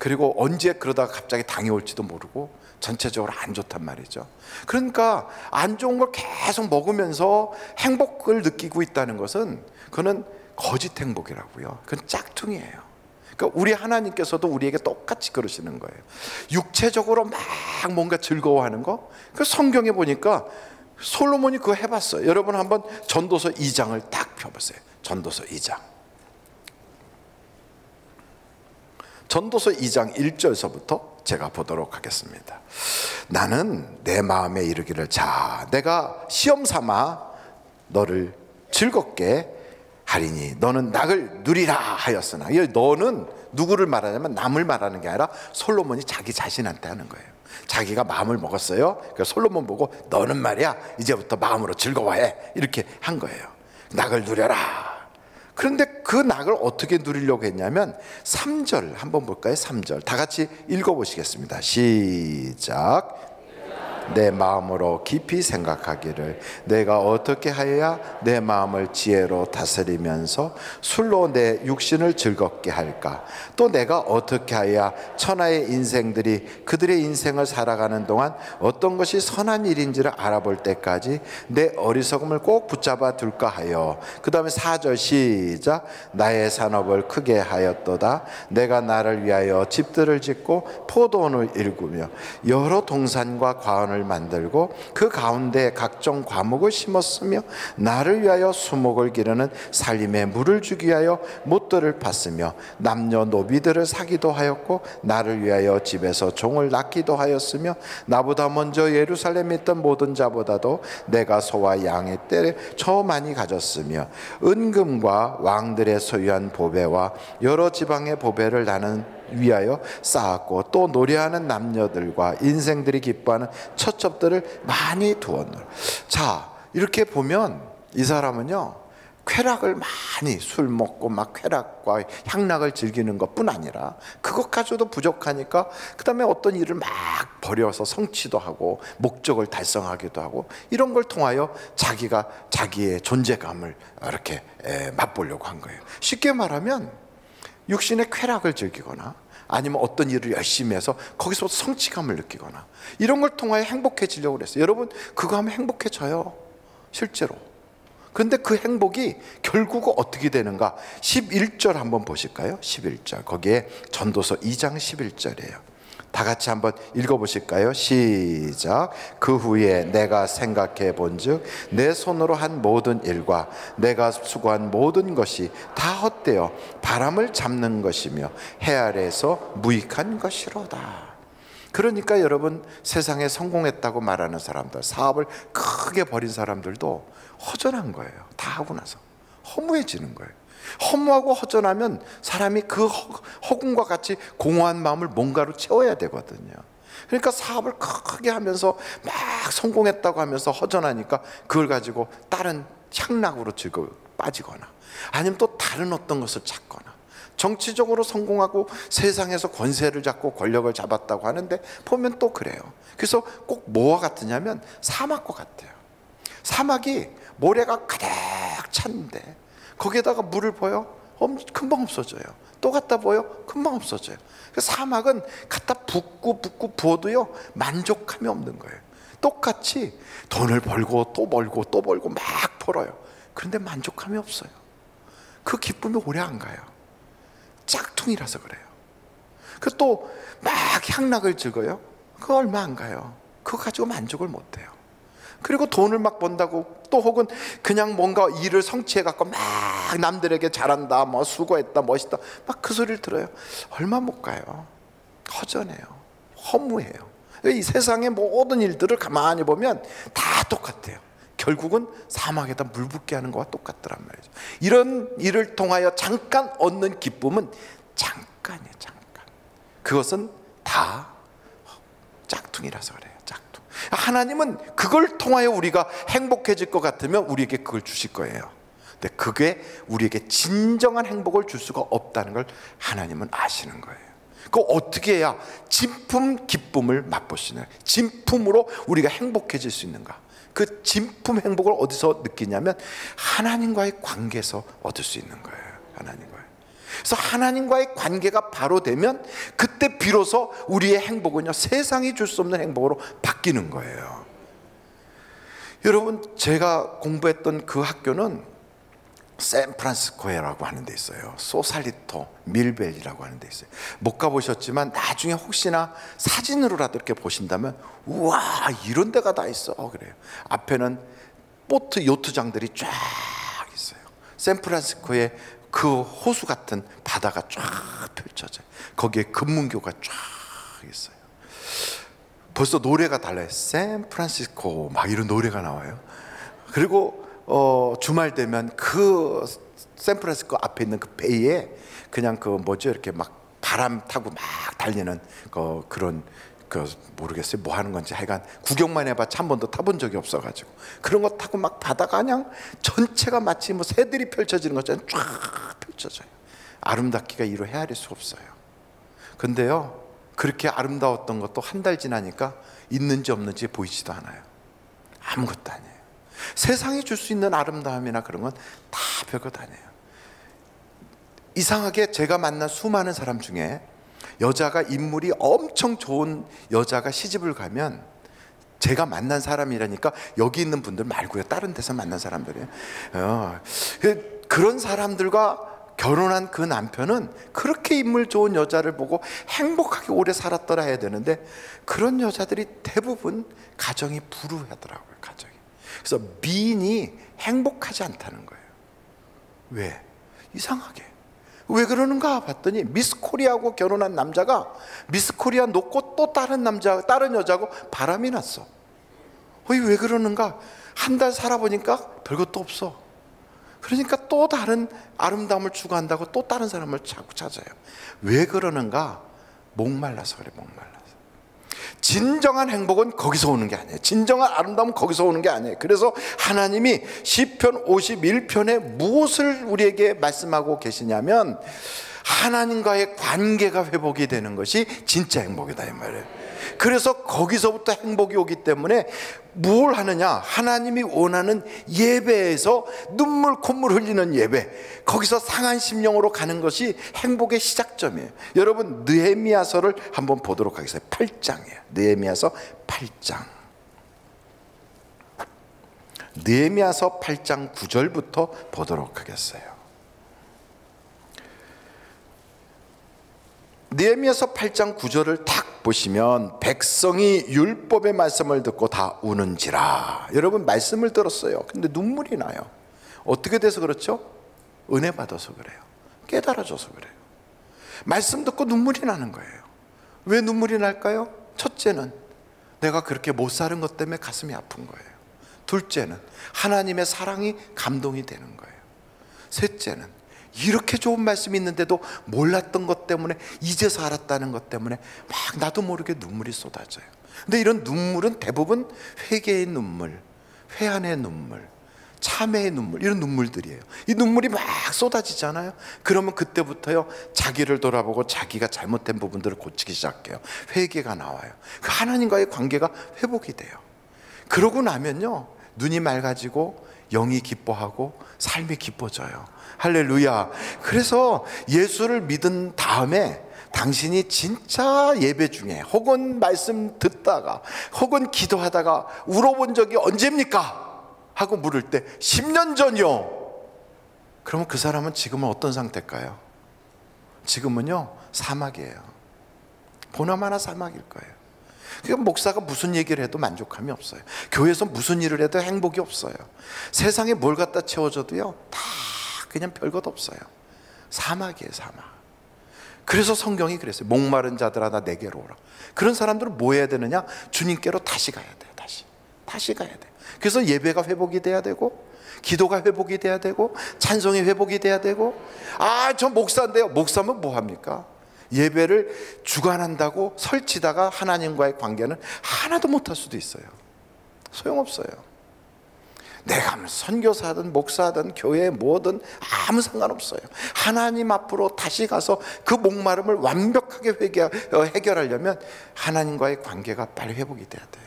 그리고 언제 그러다가 갑자기 당이 올지도 모르고 전체적으로 안 좋단 말이죠. 그러니까 안 좋은 걸 계속 먹으면서 행복을 느끼고 있다는 것은 그거는 거짓 행복이라고요. 그건 짝퉁이에요. 그러니까 우리 하나님께서도 우리에게 똑같이 그러시는 거예요. 육체적으로 막 뭔가 즐거워하는 거, 그 성경에 보니까 솔로몬이 그거 해봤어요. 여러분 한번 전도서 2장을 딱 펴보세요. 전도서 2장. 전도서 2장 1절서부터 제가 보도록 하겠습니다. 나는 내 마음에 이르기를, 자, 내가 시험 삼아 너를 즐겁게 하리니 너는 낙을 누리라 하였으나, 이 너는 누구를 말하냐면 남을 말하는 게 아니라 솔로몬이 자기 자신한테 하는 거예요. 자기가 마음을 먹었어요. 그래서 솔로몬 보고 너는 말이야 이제부터 마음으로 즐거워해, 이렇게 한 거예요. 낙을 누려라. 그런데 그 낙을 어떻게 누리려고 했냐면 3절 한번 볼까요? 3절 다 같이 읽어보시겠습니다. 시작. 내 마음으로 깊이 생각하기를, 내가 어떻게 하여야 내 마음을 지혜로 다스리면서 술로 내 육신을 즐겁게 할까? 또 내가 어떻게 하여야 천하의 인생들이 그들의 인생을 살아가는 동안 어떤 것이 선한 일인지를 알아볼 때까지 내 어리석음을 꼭 붙잡아 둘까 하여. 그 다음에 4절 시작. 나의 산업을 크게 하였도다. 내가 나를 위하여 집들을 짓고 포도원을 일구며 여러 동산과 과원을 만들고 그 가운데 각종 과목을 심었으며 나를 위하여 수목을 기르는 살림에 물을 주기 위하여 못들을 팠으며 남녀노비들을 사기도 하였고 나를 위하여 집에서 종을 낳기도 하였으며 나보다 먼저 예루살렘에 있던 모든 자보다도 내가 소와 양의 떼를 저 많이 가졌으며 은금과 왕들의 소유한 보배와 여러 지방의 보배를 나는 위하여 쌓았고 또 노래하는 남녀들과 인생들이 기뻐하는 처첩들을 많이 두었노라. 자, 이렇게 보면 이 사람은요 쾌락을 많이, 술 먹고 막 쾌락과 향락을 즐기는 것뿐 아니라 그것 가지고도 부족하니까 그 다음에 어떤 일을 막 벌여서 성취도 하고 목적을 달성하기도 하고 이런 걸 통하여 자기가 자기의 존재감을 이렇게 맛보려고 한 거예요. 쉽게 말하면 육신의 쾌락을 즐기거나 아니면 어떤 일을 열심히 해서 거기서 성취감을 느끼거나 이런 걸 통하여 행복해지려고 그랬어요. 여러분 그거 하면 행복해져요, 실제로. 그런데 그 행복이 결국 어떻게 되는가? 11절 한번 보실까요? 11절 거기에 전도서 2장 11절이에요. 다 같이 한번 읽어보실까요? 시작. 그 후에 내가 생각해 본즉 내 손으로 한 모든 일과 내가 수고한 모든 것이 다 헛되어 바람을 잡는 것이며 해 아래에서 무익한 것이로다. 그러니까 여러분 세상에 성공했다고 말하는 사람들, 사업을 크게 벌인 사람들도 허전한 거예요. 다 하고 나서 허무해지는 거예요. 허무하고 허전하면 사람이 그 허공과 같이 공허한 마음을 뭔가로 채워야 되거든요. 그러니까 사업을 크게 하면서 막 성공했다고 하면서 허전하니까 그걸 가지고 다른 향락으로 빠지거나 아니면 또 다른 어떤 것을 찾거나, 정치적으로 성공하고 세상에서 권세를 잡고 권력을 잡았다고 하는데 보면 또 그래요. 그래서 꼭 뭐와 같으냐면 사막과 같아요. 사막이 모래가 가득 찼는데 거기에다가 물을 부어요? 금방 없어져요. 또 갖다 부어요? 금방 없어져요. 사막은 갖다 붓고 부어도요 만족함이 없는 거예요. 똑같이 돈을 벌고 또 벌고 또 벌고 막 벌어요. 그런데 만족함이 없어요. 그 기쁨이 오래 안 가요. 짝퉁이라서 그래요. 그 또 막 향락을 즐거요. 그거 얼마 안 가요. 그거 가지고 만족을 못 해요. 그리고 돈을 막 번다고 또 혹은 그냥 뭔가 일을 성취해갖고 막 남들에게 잘한다, 뭐 수고했다, 멋있다, 막 그 소리를 들어요. 얼마 못 가요. 허전해요. 허무해요. 이 세상의 모든 일들을 가만히 보면 다 똑같아요. 결국은 사막에다 물 붓게 하는 거와 똑같더란 말이죠. 이런 일을 통하여 잠깐 얻는 기쁨은 잠깐이에요. 잠깐. 그것은 다 짝퉁이라서 그래요. 짝퉁. 하나님은 그걸 통하여 우리가 행복해질 것 같으면 우리에게 그걸 주실 거예요. 근데 그게 우리에게 진정한 행복을 줄 수가 없다는 걸 하나님은 아시는 거예요. 그 어떻게 해야 진품 기쁨을 맛보시나요? 진품으로 우리가 행복해질 수 있는가? 그 진품 행복을 어디서 느끼냐면 하나님과의 관계에서 얻을 수 있는 거예요. 하나님과의. 그래서 하나님과의 관계가 바로 되면 그때 비로소 우리의 행복은요, 세상이 줄 수 없는 행복으로 바뀌는 거예요. 여러분, 제가 공부했던 그 학교는 샌프란시스코라고 하는 데 있어요. 소살리토 밀벨이라고 하는 데 있어요. 못 가보셨지만 나중에 혹시나 사진으로라도 이렇게 보신다면, 우와, 이런 데가 다 있어 그래요. 앞에는 보트 요트장들이 쫙 있어요. 샌프란시스코에 그 호수 같은 바다가 쫙 펼쳐져요. 거기에 금문교가 쫙 있어요. 벌써 노래가 달라요. 샌프란시스코 막 이런 노래가 나와요. 그리고 주말 되면 그 샌프란시스코 앞에 있는 그 베이에 그냥 그 뭐죠, 이렇게 막 바람 타고 막 달리는 그런 모르겠어요, 뭐 하는 건지. 하여간 구경만 해봤지 한 번도 타본 적이 없어가지고 그런 거 타고 막 바다가 그냥 전체가 마치 뭐 새들이 펼쳐지는 것처럼 쫙 펼쳐져요. 아름답기가 이루 헤아릴 수 없어요. 근데요, 그렇게 아름다웠던 것도 한 달 지나니까 있는지 없는지 보이지도 않아요. 아무것도 아니에요. 세상이 줄 수 있는 아름다움이나 그런 건 다 별것 아니에요. 이상하게 제가 만난 수많은 사람 중에 여자가 인물이 엄청 좋은 여자가 시집을 가면, 제가 만난 사람이라니까 여기 있는 분들 말고요, 다른 데서 만난 사람들이에요. 그런 사람들과 결혼한 그 남편은 그렇게 인물 좋은 여자를 보고 행복하게 오래 살았더라 해야 되는데, 그런 여자들이 대부분 가정이 불우하더라고요. 가정이. 그래서 미인이 행복하지 않다는 거예요. 왜? 이상하게. 왜 그러는가 봤더니 미스 코리아하고 결혼한 남자가 미스 코리아 놓고 또 다른 여자하고 바람이 났어. 왜 그러는가? 한 달 살아보니까 별것도 없어. 그러니까 또 다른 아름다움을 추구한다고 또 다른 사람을 자꾸 찾아요. 왜 그러는가? 목말라서 그래. 목말라서. 진정한 행복은 거기서 오는 게 아니에요. 진정한 아름다움은 거기서 오는 게 아니에요. 그래서 하나님이 시편 51편에 무엇을 우리에게 말씀하고 계시냐면, 하나님과의 관계가 회복이 되는 것이 진짜 행복이다 이 말이에요. 그래서 거기서부터 행복이 오기 때문에 뭘 하느냐? 하나님이 원하는 예배에서 눈물 콧물 흘리는 예배, 거기서 상한 심령으로 가는 것이 행복의 시작점이에요. 여러분, 느헤미야서를 한번 보도록 하겠습니다. 8장이에요 느헤미야서 8장. 느헤미야서 8장 9절부터 보도록 하겠어요. 느헤미야서 8장 9절을 딱 보시면, 백성이 율법의 말씀을 듣고 다 우는지라. 여러분, 말씀을 들었어요. 근데 눈물이 나요. 어떻게 돼서 그렇죠? 은혜 받아서 그래요. 깨달아져서 그래요. 말씀 듣고 눈물이 나는 거예요. 왜 눈물이 날까요? 첫째는 내가 그렇게 못 사는 것 때문에 가슴이 아픈 거예요. 둘째는 하나님의 사랑이 감동이 되는 거예요. 셋째는 이렇게 좋은 말씀이 있는데도 몰랐던 것 때문에, 이제서 알았다는 것 때문에 막 나도 모르게 눈물이 쏟아져요. 근데 이런 눈물은 대부분 회개의 눈물, 회한의 눈물, 참회의 눈물, 이런 눈물들이에요. 이 눈물이 막 쏟아지잖아요. 그러면 그때부터요, 자기를 돌아보고 자기가 잘못된 부분들을 고치기 시작해요. 회개가 나와요. 그 하나님과의 관계가 회복이 돼요. 그러고 나면요, 눈이 맑아지고 영이 기뻐하고 삶이 기뻐져요. 할렐루야. 그래서 예수를 믿은 다음에 당신이 진짜 예배 중에 혹은 말씀 듣다가 혹은 기도하다가 울어본 적이 언제입니까? 하고 물을 때 10년 전이요. 그러면 그 사람은 지금은 어떤 상태일까요? 지금은요, 사막이에요. 보나마나 사막일 거예요. 그러니까 목사가 무슨 얘기를 해도 만족함이 없어요. 교회에서 무슨 일을 해도 행복이 없어요. 세상에 뭘 갖다 채워줘도요, 다 그냥 별것 없어요. 사막이에요, 사막. 그래서 성경이 그랬어요. 목마른 자들아 나 내게로 오라. 그런 사람들은 뭐 해야 되느냐? 주님께로 다시 가야 돼요. 다시 가야 돼요. 그래서 예배가 회복이 돼야 되고, 기도가 회복이 돼야 되고, 찬송이 회복이 돼야 되고. 저 목사인데요. 목사면 뭐 합니까? 예배를 주관한다고 설치다가 하나님과의 관계는 하나도 못할 수도 있어요. 소용없어요. 내가 선교사든 목사든 교회 뭐든 아무 상관없어요. 하나님 앞으로 다시 가서 그 목마름을 완벽하게 해결하려면 하나님과의 관계가 빨리 회복이 돼야 돼요.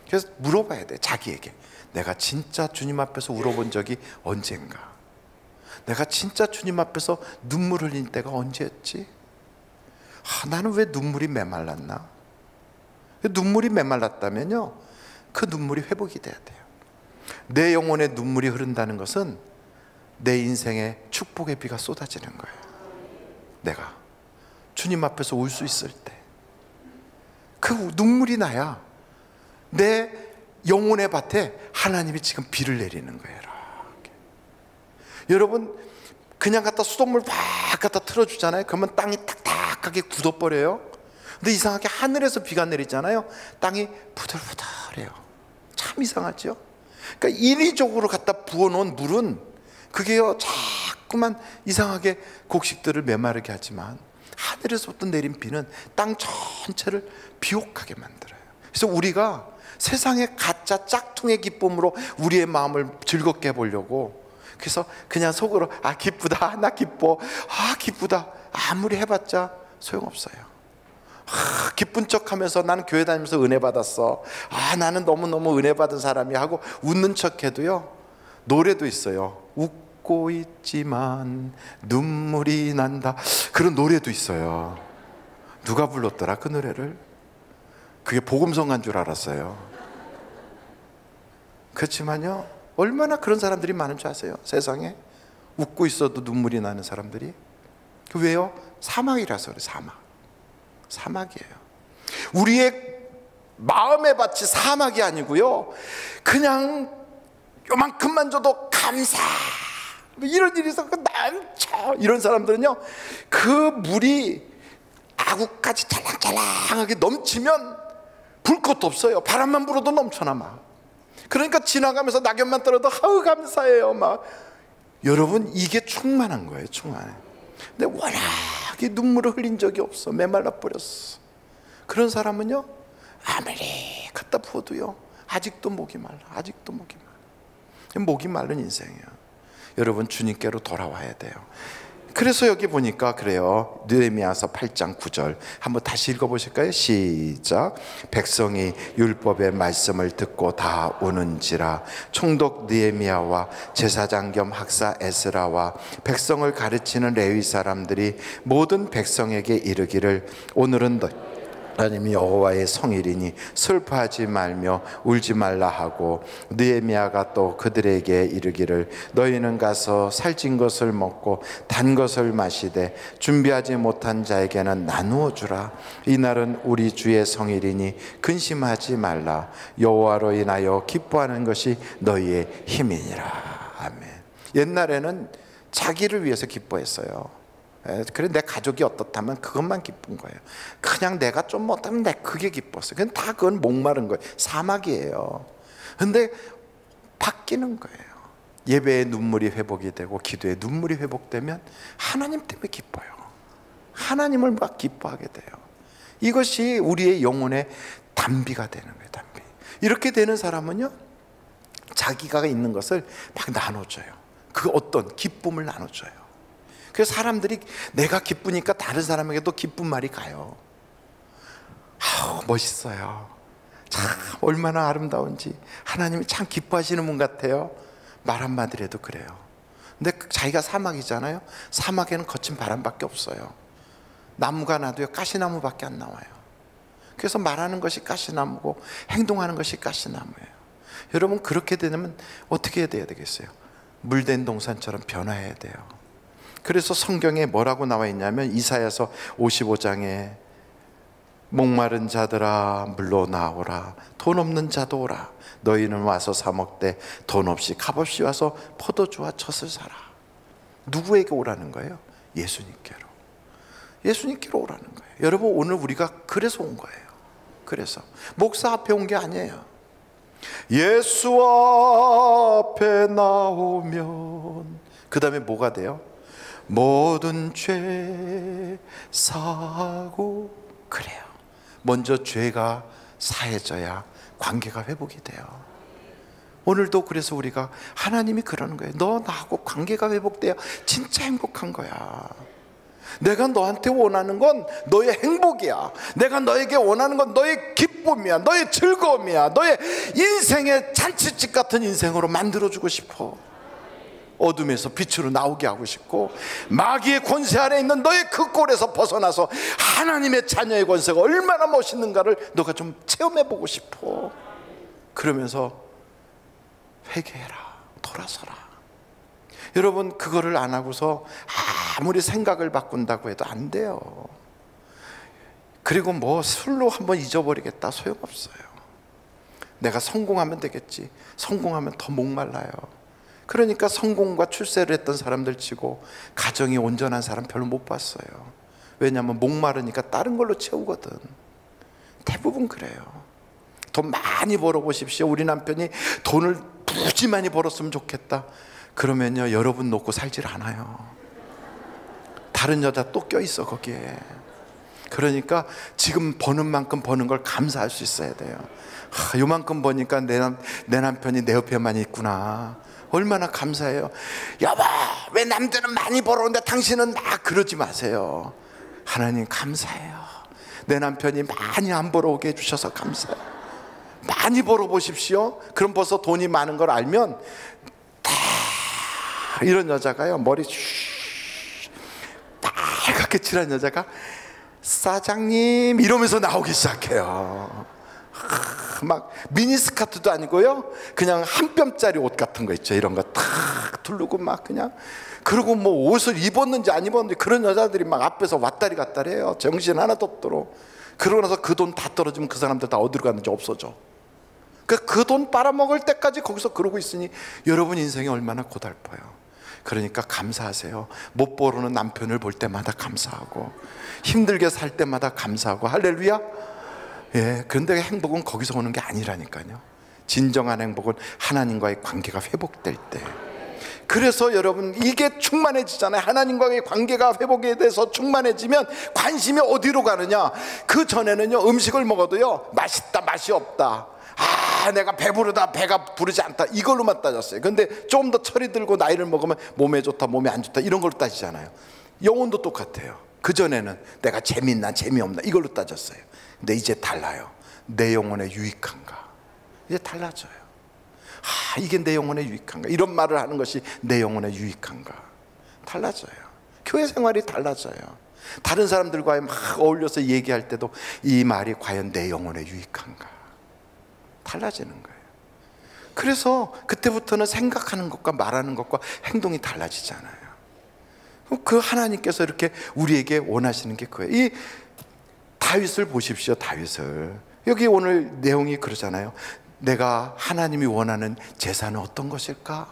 그래서 물어봐야 돼요. 자기에게. 내가 진짜 주님 앞에서 울어본 적이 언젠가. 내가 진짜 주님 앞에서 눈물 흘린 때가 언제였지? 나는 왜 눈물이 메말랐나? 눈물이 메말랐다면요, 그 눈물이 회복이 돼야 돼요. 내 영혼에 눈물이 흐른다는 것은 내 인생에 축복의 비가 쏟아지는 거예요. 내가 주님 앞에서 울 수 있을 때 그 눈물이 나야 내 영혼의 밭에 하나님이 지금 비를 내리는 거예요. 이렇게. 여러분, 그냥 갖다 수돗물 막 갖다 틀어주잖아요. 그러면 땅이 딱딱하게 굳어버려요. 근데 이상하게 하늘에서 비가 내리잖아요. 땅이 부들부들해요. 참 이상하죠? 그러니까 인위적으로 갖다 부어놓은 물은 그게요, 자꾸만 이상하게 곡식들을 메마르게 하지만 하늘에서부터 내린 비는 땅 전체를 비옥하게 만들어요. 그래서 우리가 세상의 가짜 짝퉁의 기쁨으로 우리의 마음을 즐겁게 해보려고, 그래서 그냥 속으로 기쁘다, 나 기뻐, 기쁘다 아무리 해봤자 소용없어요. 기쁜 척하면서 나는 교회 다니면서 은혜 받았어, 나는 너무너무 은혜 받은 사람이 하고 웃는 척해도요, 노래도 있어요. 웃고 있지만 눈물이 난다, 그런 노래도 있어요. 누가 불렀더라 그 노래를? 그게 복음성가인 줄 알았어요. 그렇지만요, 얼마나 그런 사람들이 많은 줄 아세요? 세상에 웃고 있어도 눈물이 나는 사람들이. 왜요? 사막이라서 그래요. 사막이에요. 우리의 마음의 밭이 사막이 아니고요, 그냥 요만큼만 줘도 감사, 이런 일이 있어 남쳐, 이런 사람들은요, 그 물이 아구까지 찰랑찰랑하게 넘치면 불 것도 없어요. 바람만 불어도 넘쳐나마. 그러니까 지나가면서 낙엽만 떨어도 감사해요 막. 여러분, 이게 충만한 거예요. 충만해. 근데 워낙에 눈물을 흘린 적이 없어. 메말라 버렸어. 그런 사람은요, 아무리 갖다 부어도요, 아직도 목이 말라. 아직도 목이 말라. 목이 마른 인생이에요. 여러분, 주님께로 돌아와야 돼요. 그래서 여기 보니까 그래요. 느헤미야서 8장 9절 한번 다시 읽어보실까요? 시작. 백성이 율법의 말씀을 듣고 다 우는지라. 총독 느헤미야와 제사장 겸 학사 에스라와 백성을 가르치는 레위 사람들이 모든 백성에게 이르기를, 오늘은 하나님 여호와의 성일이니 슬퍼하지 말며 울지 말라 하고, 느헤미야가 또 그들에게 이르기를, 너희는 가서 살찐 것을 먹고 단 것을 마시되 준비하지 못한 자에게는 나누어 주라. 이날은 우리 주의 성일이니 근심하지 말라. 여호와로 인하여 기뻐하는 것이 너희의 힘이니라. 아멘. 옛날에는 자기를 위해서 기뻐했어요. 그래, 내 가족이 어떻다면 그것만 기쁜 거예요. 그냥 내가 좀 못하면 그게 기뻤어요. 그건 목마른 거예요. 사막이에요. 근데 바뀌는 거예요. 예배의 눈물이 회복이 되고 기도의 눈물이 회복되면 하나님 때문에 기뻐요. 하나님을 막 기뻐하게 돼요. 이것이 우리의 영혼의 단비가 되는 거예요. 단비. 이렇게 되는 사람은요, 자기가 있는 것을 막 나눠줘요. 그 어떤 기쁨을 나눠줘요. 그래서 사람들이 내가 기쁘니까 다른 사람에게도 기쁜 말이 가요. 멋있어요. 참 얼마나 아름다운지, 하나님이 참 기뻐하시는 분 같아요. 말 한마디로 해도 그래요. 근데 자기가 사막이잖아요. 사막에는 거친 바람밖에 없어요. 나무가 나도요, 가시나무밖에 안 나와요. 그래서 말하는 것이 가시나무고 행동하는 것이 가시나무예요. 여러분, 그렇게 되면 어떻게 해야 되겠어요? 물된 동산처럼 변화해야 돼요. 그래서 성경에 뭐라고 나와 있냐면, 이사야서 55장에 목마른 자들아 물러 나오라, 돈 없는 자도 오라. 너희는 와서 사 먹되 돈 없이 값없이 와서 포도주와 젖을 사라. 누구에게 오라는 거예요? 예수님께로. 예수님께로 오라는 거예요. 여러분, 오늘 우리가 그래서 온 거예요. 그래서 목사 앞에 온 게 아니에요. 예수 앞에 나오면 그 다음에 뭐가 돼요? 모든 죄 사고. 그래요. 먼저 죄가 사해져야 관계가 회복이 돼요. 오늘도 그래서 우리가, 하나님이 그러는 거예요. 너 나하고 관계가 회복돼야 진짜 행복한 거야. 내가 너한테 원하는 건 너의 행복이야. 내가 너에게 원하는 건 너의 기쁨이야, 너의 즐거움이야. 너의 인생의 잔치집 같은 인생으로 만들어주고 싶어. 어둠에서 빛으로 나오게 하고 싶고, 마귀의 권세 아래 있는 너의 그 꼴에서 벗어나서 하나님의 자녀의 권세가 얼마나 멋있는가를 너가 좀 체험해보고 싶어. 그러면서 회개해라, 돌아서라. 여러분, 그거를 안 하고서 아무리 생각을 바꾼다고 해도 안 돼요. 그리고 뭐 술로 한번 잊어버리겠다, 소용없어요. 내가 성공하면 되겠지. 성공하면 더 목말라요. 그러니까 성공과 출세를 했던 사람들 치고 가정이 온전한 사람 별로 못 봤어요. 왜냐하면 목마르니까 다른 걸로 채우거든. 대부분 그래요. 돈 많이 벌어보십시오. 우리 남편이 돈을 무지 많이 벌었으면 좋겠다. 그러면요, 여러분 놓고 살질 않아요. 다른 여자 또 껴있어 거기에. 그러니까 지금 버는 만큼 버는 걸 감사할 수 있어야 돼요. 요만큼 버니까 내 남편이 내 옆에만 있구나. 얼마나 감사해요. 여보, 왜 남들은 많이 벌어오는데 당신은 막 그러지 마세요. 하나님 감사해요. 내 남편이 많이 안 벌어오게 해주셔서 감사해요. 많이 벌어보십시오. 그럼 벌써 돈이 많은 걸 알면 다 이런 여자가요, 머리 빨갛게 칠한 여자가 사장님 이러면서 나오기 시작해요. 막 미니스커트도 아니고요, 그냥 한 뼘짜리 옷 같은 거 있죠. 이런 거 탁 두르고 막 그냥, 그리고 뭐 옷을 입었는지 안 입었는지 그런 여자들이 막 앞에서 왔다리 갔다리 해요. 정신 하나도 없도록. 그러고 나서 그 돈 다 떨어지면 그 사람들 다 어디로 갔는지 없어져. 그 돈 빨아먹을 때까지 거기서 그러고 있으니 여러분 인생이 얼마나 고달퍼요. 그러니까 감사하세요. 못 벌어오는 남편을 볼 때마다 감사하고, 힘들게 살 때마다 감사하고. 할렐루야. 예, 그런데 행복은 거기서 오는 게 아니라니까요. 진정한 행복은 하나님과의 관계가 회복될 때. 그래서 여러분, 이게 충만해지잖아요. 하나님과의 관계가 회복에 대해서 충만해지면 관심이 어디로 가느냐. 그 전에는요, 음식을 먹어도요, 맛있다, 맛이 없다, 내가 배부르다, 배가 부르지 않다, 이걸로만 따졌어요. 근데 조금 더 철이 들고 나이를 먹으면 몸에 좋다, 몸에 안 좋다, 이런 걸로 따지잖아요. 영혼도 똑같아요. 그전에는 내가 재밌나 재미없나 이걸로 따졌어요. 근데 이제 달라요. 내 영혼에 유익한가. 이제 달라져요. 이게 내 영혼에 유익한가. 이런 말을 하는 것이 내 영혼에 유익한가. 달라져요. 교회 생활이 달라져요. 다른 사람들과 막 어울려서 얘기할 때도 이 말이 과연 내 영혼에 유익한가. 달라지는 거예요. 그래서 그때부터는 생각하는 것과 말하는 것과 행동이 달라지잖아요. 그 하나님께서 이렇게 우리에게 원하시는 게 그거예요. 이 다윗을 보십시오. 다윗을. 여기 오늘 내용이 그러잖아요. 내가 하나님이 원하는 제사는 어떤 것일까?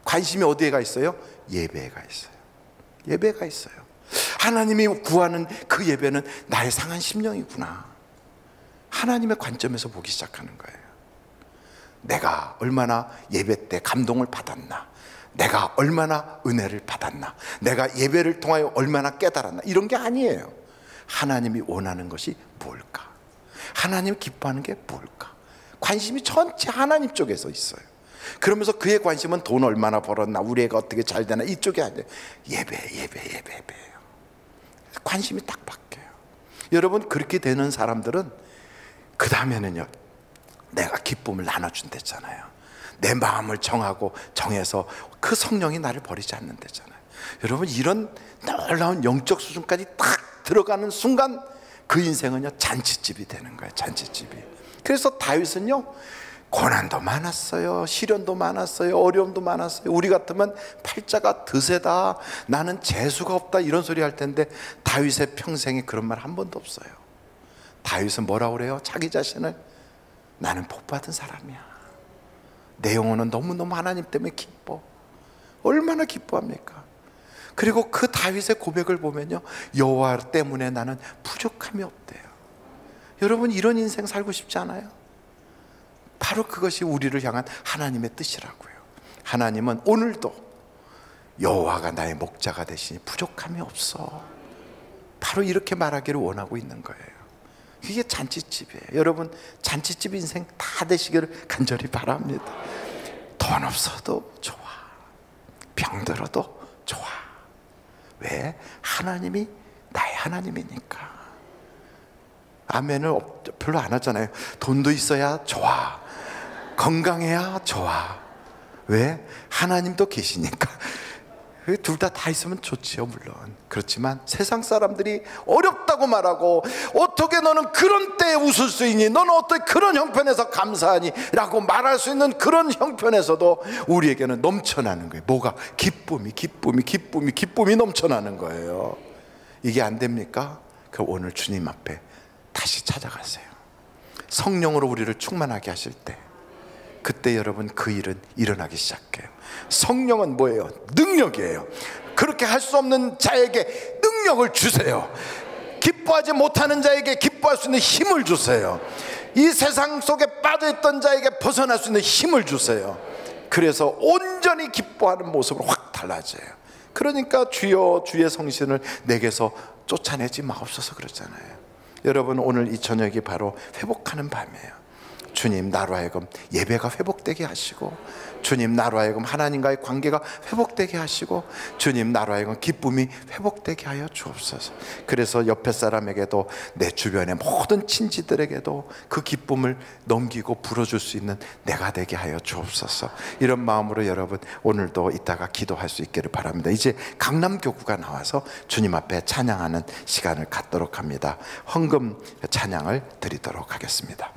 관심이 어디에 가 있어요? 예배에 가 있어요. 예배가 있어요. 하나님이 구하는 그 예배는 나의 상한 심령이구나. 하나님의 관점에서 보기 시작하는 거예요. 내가 얼마나 예배 때 감동을 받았나, 내가 얼마나 은혜를 받았나, 내가 예배를 통하여 얼마나 깨달았나, 이런 게 아니에요. 하나님이 원하는 것이 뭘까? 하나님 기뻐하는 게 뭘까? 관심이 전체 하나님 쪽에서 있어요. 그러면서 그의 관심은 돈 얼마나 벌었나, 우리 애가 어떻게 잘 되나, 이쪽이 아니에요. 예배예요. 관심이 딱 바뀌어요. 여러분, 그렇게 되는 사람들은 그 다음에는요, 내가 기쁨을 나눠준댔잖아요. 내 마음을 정해서 그 성령이 나를 버리지 않는댔잖아요. 여러분, 이런 놀라운 영적 수준까지 딱 들어가는 순간 그 인생은요, 잔치집이 되는 거예요. 잔치집이. 그래서 다윗은요, 고난도 많았어요. 시련도 많았어요. 어려움도 많았어요. 우리 같으면 팔자가 드세다, 나는 재수가 없다, 이런 소리 할 텐데 다윗의 평생에 그런 말 한 번도 없어요. 다윗은 뭐라고 그래요? 자기 자신을, 나는 복받은 사람이야. 내 영혼은 너무너무 하나님 때문에 기뻐. 얼마나 기뻐합니까? 그리고 그 다윗의 고백을 보면요, 여호와 때문에 나는 부족함이 없대요. 여러분, 이런 인생 살고 싶지 않아요? 바로 그것이 우리를 향한 하나님의 뜻이라고요. 하나님은 오늘도 여호와가 나의 목자가 되시니 부족함이 없어. 바로 이렇게 말하기를 원하고 있는 거예요. 이게 잔치집이에요. 여러분, 잔치집 인생 다 되시기를 간절히 바랍니다. 돈 없어도 좋아, 병들어도 좋아. 왜? 하나님이 나의 하나님이니까. 아멘을 별로 안 하잖아요. 돈도 있어야 좋아, 건강해야 좋아. 왜? 하나님도 계시니까. 둘 다 있으면 좋지요, 물론. 그렇지만 세상 사람들이 어렵다고 말하고, 어떻게 너는 그런 때에 웃을 수 있니? 너는 어떻게 그런 형편에서 감사하니? 라고 말할 수 있는 그런 형편에서도 우리에게는 넘쳐나는 거예요. 뭐가? 기쁨이 넘쳐나는 거예요. 이게 안 됩니까? 그럼 오늘 주님 앞에 다시 찾아가세요. 성령으로 우리를 충만하게 하실 때, 그때 여러분 그 일은 일어나기 시작해요. 성령은 뭐예요? 능력이에요. 그렇게 할 수 없는 자에게 능력을 주세요. 기뻐하지 못하는 자에게 기뻐할 수 있는 힘을 주세요. 이 세상 속에 빠져있던 자에게 벗어날 수 있는 힘을 주세요. 그래서 온전히 기뻐하는 모습으로 확 달라져요. 그러니까 주여 주의 성신을 내게서 쫓아내지 마옵소서 그러잖아요. 여러분, 오늘 이 저녁이 바로 회복하는 밤이에요. 주님, 나로 하여금 예배가 회복되게 하시고, 주님, 나로 하여금 하나님과의 관계가 회복되게 하시고, 주님, 나로 하여금 기쁨이 회복되게 하여 주옵소서. 그래서 옆에 사람에게도, 내 주변의 모든 친지들에게도 그 기쁨을 넘기고 불어줄 수 있는 내가 되게 하여 주옵소서. 이런 마음으로 여러분 오늘도 이따가 기도할 수 있기를 바랍니다. 이제 강남교구가 나와서 주님 앞에 찬양하는 시간을 갖도록 합니다. 헌금 찬양을 드리도록 하겠습니다.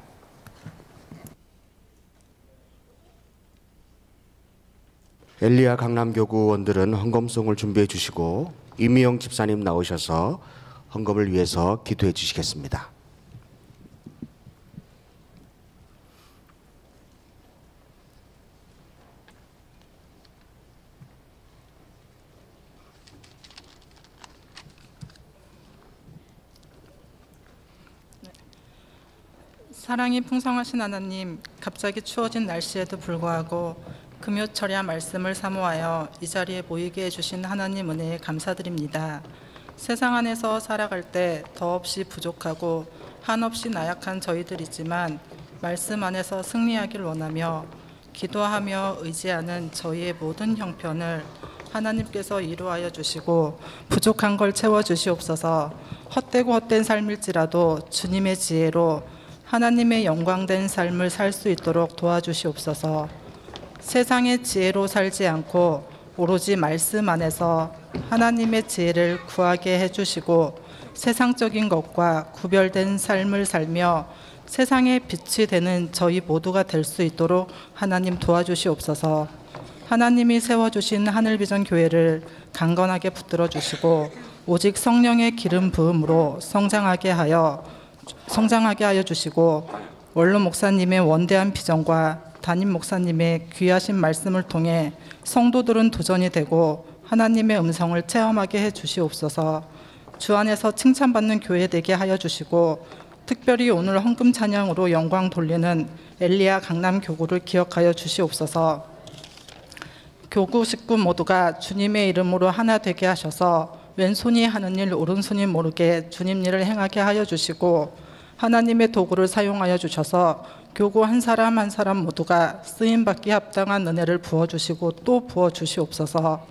엘리야 강남교구원들은 헌금송을 준비해 주시고 이미영 집사님 나오셔서 헌금을 위해서 기도해 주시겠습니다. 사랑이 풍성하신 하나님, 갑자기 추워진 날씨에도 불구하고 금요철야 말씀을 사모하여 이 자리에 모이게 해주신 하나님 은혜에 감사드립니다. 세상 안에서 살아갈 때 더없이 부족하고 한없이 나약한 저희들이지만 말씀 안에서 승리하길 원하며 기도하며 의지하는 저희의 모든 형편을 하나님께서 이루하여 주시고 부족한 걸 채워주시옵소서. 헛되고 헛된 삶일지라도 주님의 지혜로 하나님의 영광된 삶을 살 수 있도록 도와주시옵소서. 세상의 지혜로 살지 않고 오로지 말씀 안에서 하나님의 지혜를 구하게 해주시고 세상적인 것과 구별된 삶을 살며 세상의 빛이 되는 저희 모두가 될 수 있도록 하나님 도와주시옵소서. 하나님이 세워주신 하늘비전 교회를 강건하게 붙들어 주시고 오직 성령의 기름 부음으로 성장하게 하여 주시고, 원로 목사님의 원대한 비전과 담임 목사님의 귀하신 말씀을 통해 성도들은 도전이 되고 하나님의 음성을 체험하게 해 주시옵소서. 주 안에서 칭찬받는 교회 되게 하여 주시고, 특별히 오늘 헌금 찬양으로 영광 돌리는 엘리야 강남교구를 기억하여 주시옵소서. 교구 식구 모두가 주님의 이름으로 하나 되게 하셔서 왼손이 하는 일 오른손이 모르게 주님 일을 행하게 하여 주시고, 하나님의 도구를 사용하여 주셔서 교구 한 사람 한 사람 모두가 쓰임받기 합당한 은혜를 부어주시고 또 부어주시옵소서.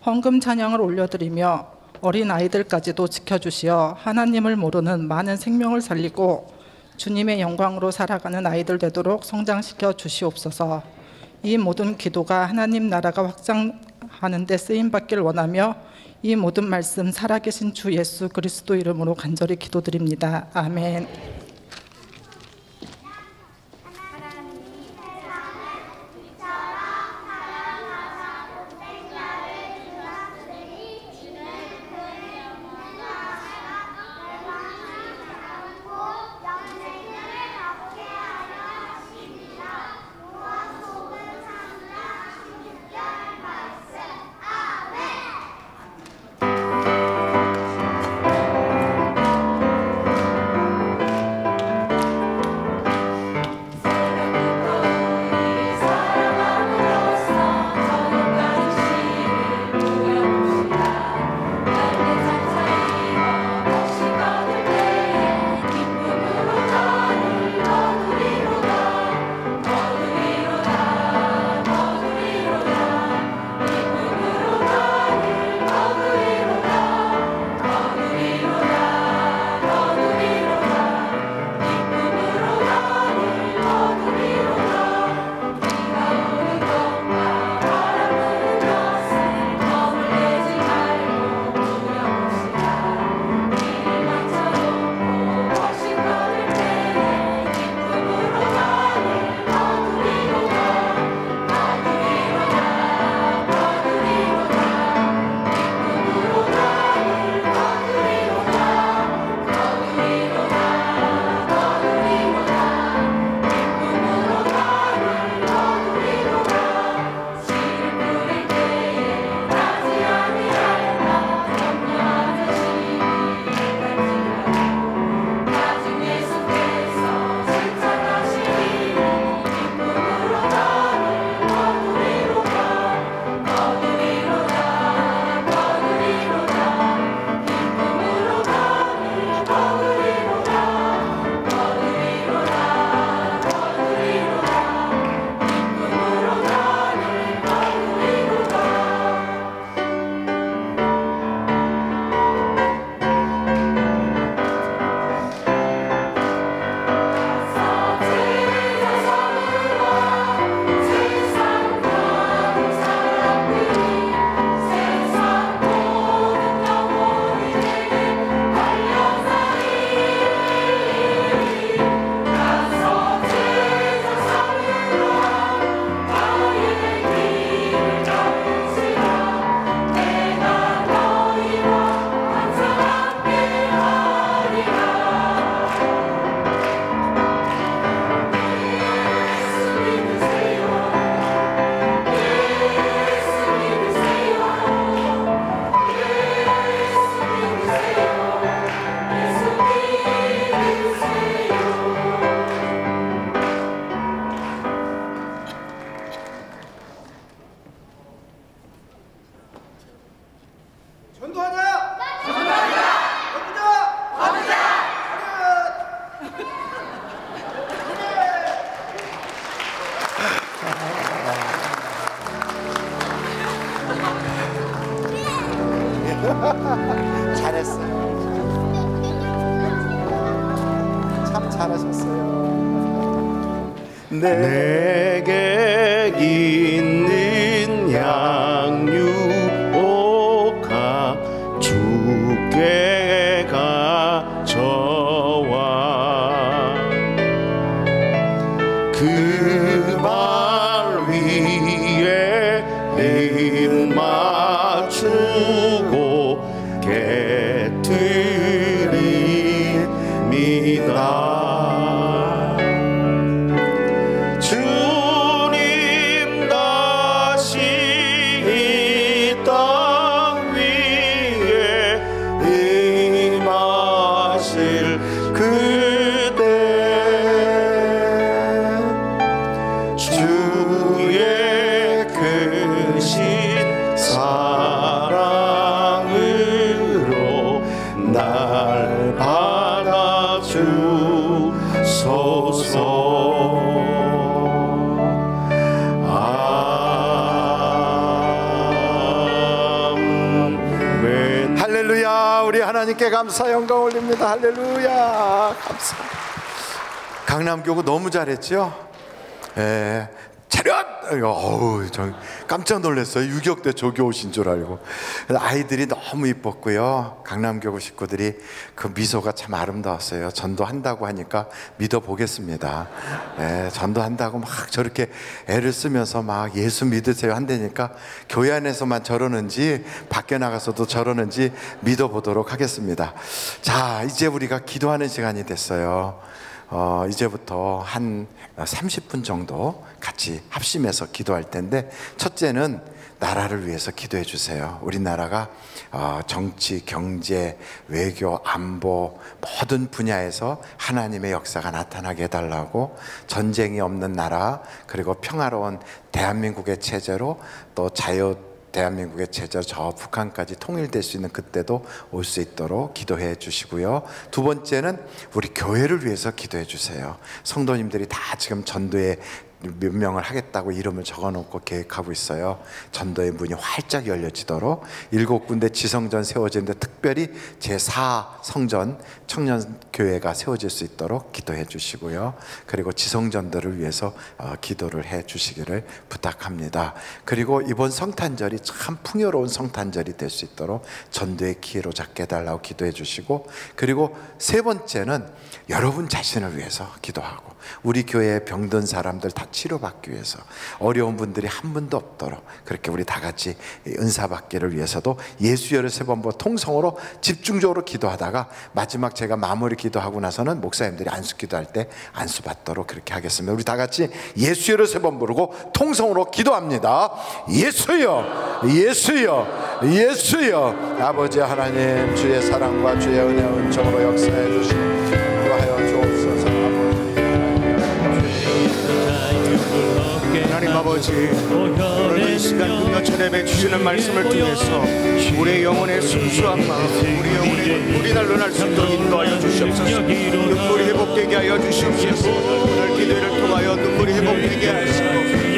헌금 찬양을 올려드리며 어린 아이들까지도 지켜주시어 하나님을 모르는 많은 생명을 살리고 주님의 영광으로 살아가는 아이들 되도록 성장시켜 주시옵소서. 이 모든 기도가 하나님 나라가 확장하는 데 쓰임받길 원하며 이 모든 말씀 살아계신 주 예수 그리스도 이름으로 간절히 기도드립니다. 아멘. 잘했어요. 참 잘하셨어요. 내게 있는 양육오가 주께 가져와 그 발 위에 입 맞추고 깨뜨립니다. 주님 다시 이 땅 위에 임하실 그때 주의 크신 사랑으로 날 받아주소서. 아멘. 할렐루야. 우리 하나님께 감사 영광 올립니다. 할렐루야. 감사. 강남교구 너무 잘했죠? 예. 차렷! 어우, 저 깜짝 놀랐어요. 유격대 조교 오신 줄 알고. 아이들이 너무 이뻤고요. 강남교구 식구들이 그 미소가 참 아름다웠어요. 전도한다고 하니까 믿어보겠습니다. 예, 전도한다고 막 저렇게 애를 쓰면서 막 예수 믿으세요 한다니까 교회 안에서만 저러는지 밖에 나가서도 저러는지 믿어보도록 하겠습니다. 자, 이제 우리가 기도하는 시간이 됐어요. 이제부터 한 30분 정도 같이 합심해서 기도할 텐데, 첫째는 나라를 위해서 기도해 주세요. 우리나라가 정치, 경제, 외교, 안보 모든 분야에서 하나님의 역사가 나타나게 해달라고, 전쟁이 없는 나라, 그리고 평화로운 대한민국의 체제로 또 대한민국의 체제 저 북한까지 통일될 수 있는 그때도 올 수 있도록 기도해 주시고요. 두 번째는 우리 교회를 위해서 기도해 주세요. 성도님들이 다 지금 전도에 몇 명을 하겠다고 이름을 적어놓고 계획하고 있어요. 전도의 문이 활짝 열려지도록 7군데 지성전 세워지는데 특별히 제4성전 청년교회가 세워질 수 있도록 기도해 주시고요. 그리고 지성전들을 위해서 기도를 해 주시기를 부탁합니다. 그리고 이번 성탄절이 참 풍요로운 성탄절이 될 수 있도록 전도의 기회로 잡게 해달라고 기도해 주시고, 그리고 세 번째는 여러분 자신을 위해서 기도하고, 우리 교회에 병든 사람들 다 치료받기 위해서, 어려운 분들이 한 분도 없도록 그렇게 우리 다 같이 은사 받기를 위해서도 예수여를 세 번 통성으로 집중적으로 기도하다가 마지막 제가 마무리 기도하고 나서는 목사님들이 안수 기도할 때 안수 받도록 그렇게 하겠습니다. 우리 다 같이 예수여를 세 번 부르고 통성으로 기도합니다. 예수여, 예수여, 예수여. 아버지 하나님, 주의 사랑과 주의 은혜 은총으로 역사해 주시고 하여 주옵소서. 하나님 아버지, 오늘 이 시간 금요철 예배 주시는 말씀을 통해서 우리의 영혼의 순수한 마음, 우리 영혼의 눈물이 날아날 수 있도록 인도하여 주시옵소서. 눈물이 회복되게 하여 주시옵소서. 오늘 기도를 통하여 눈물이 회복되게 하시고,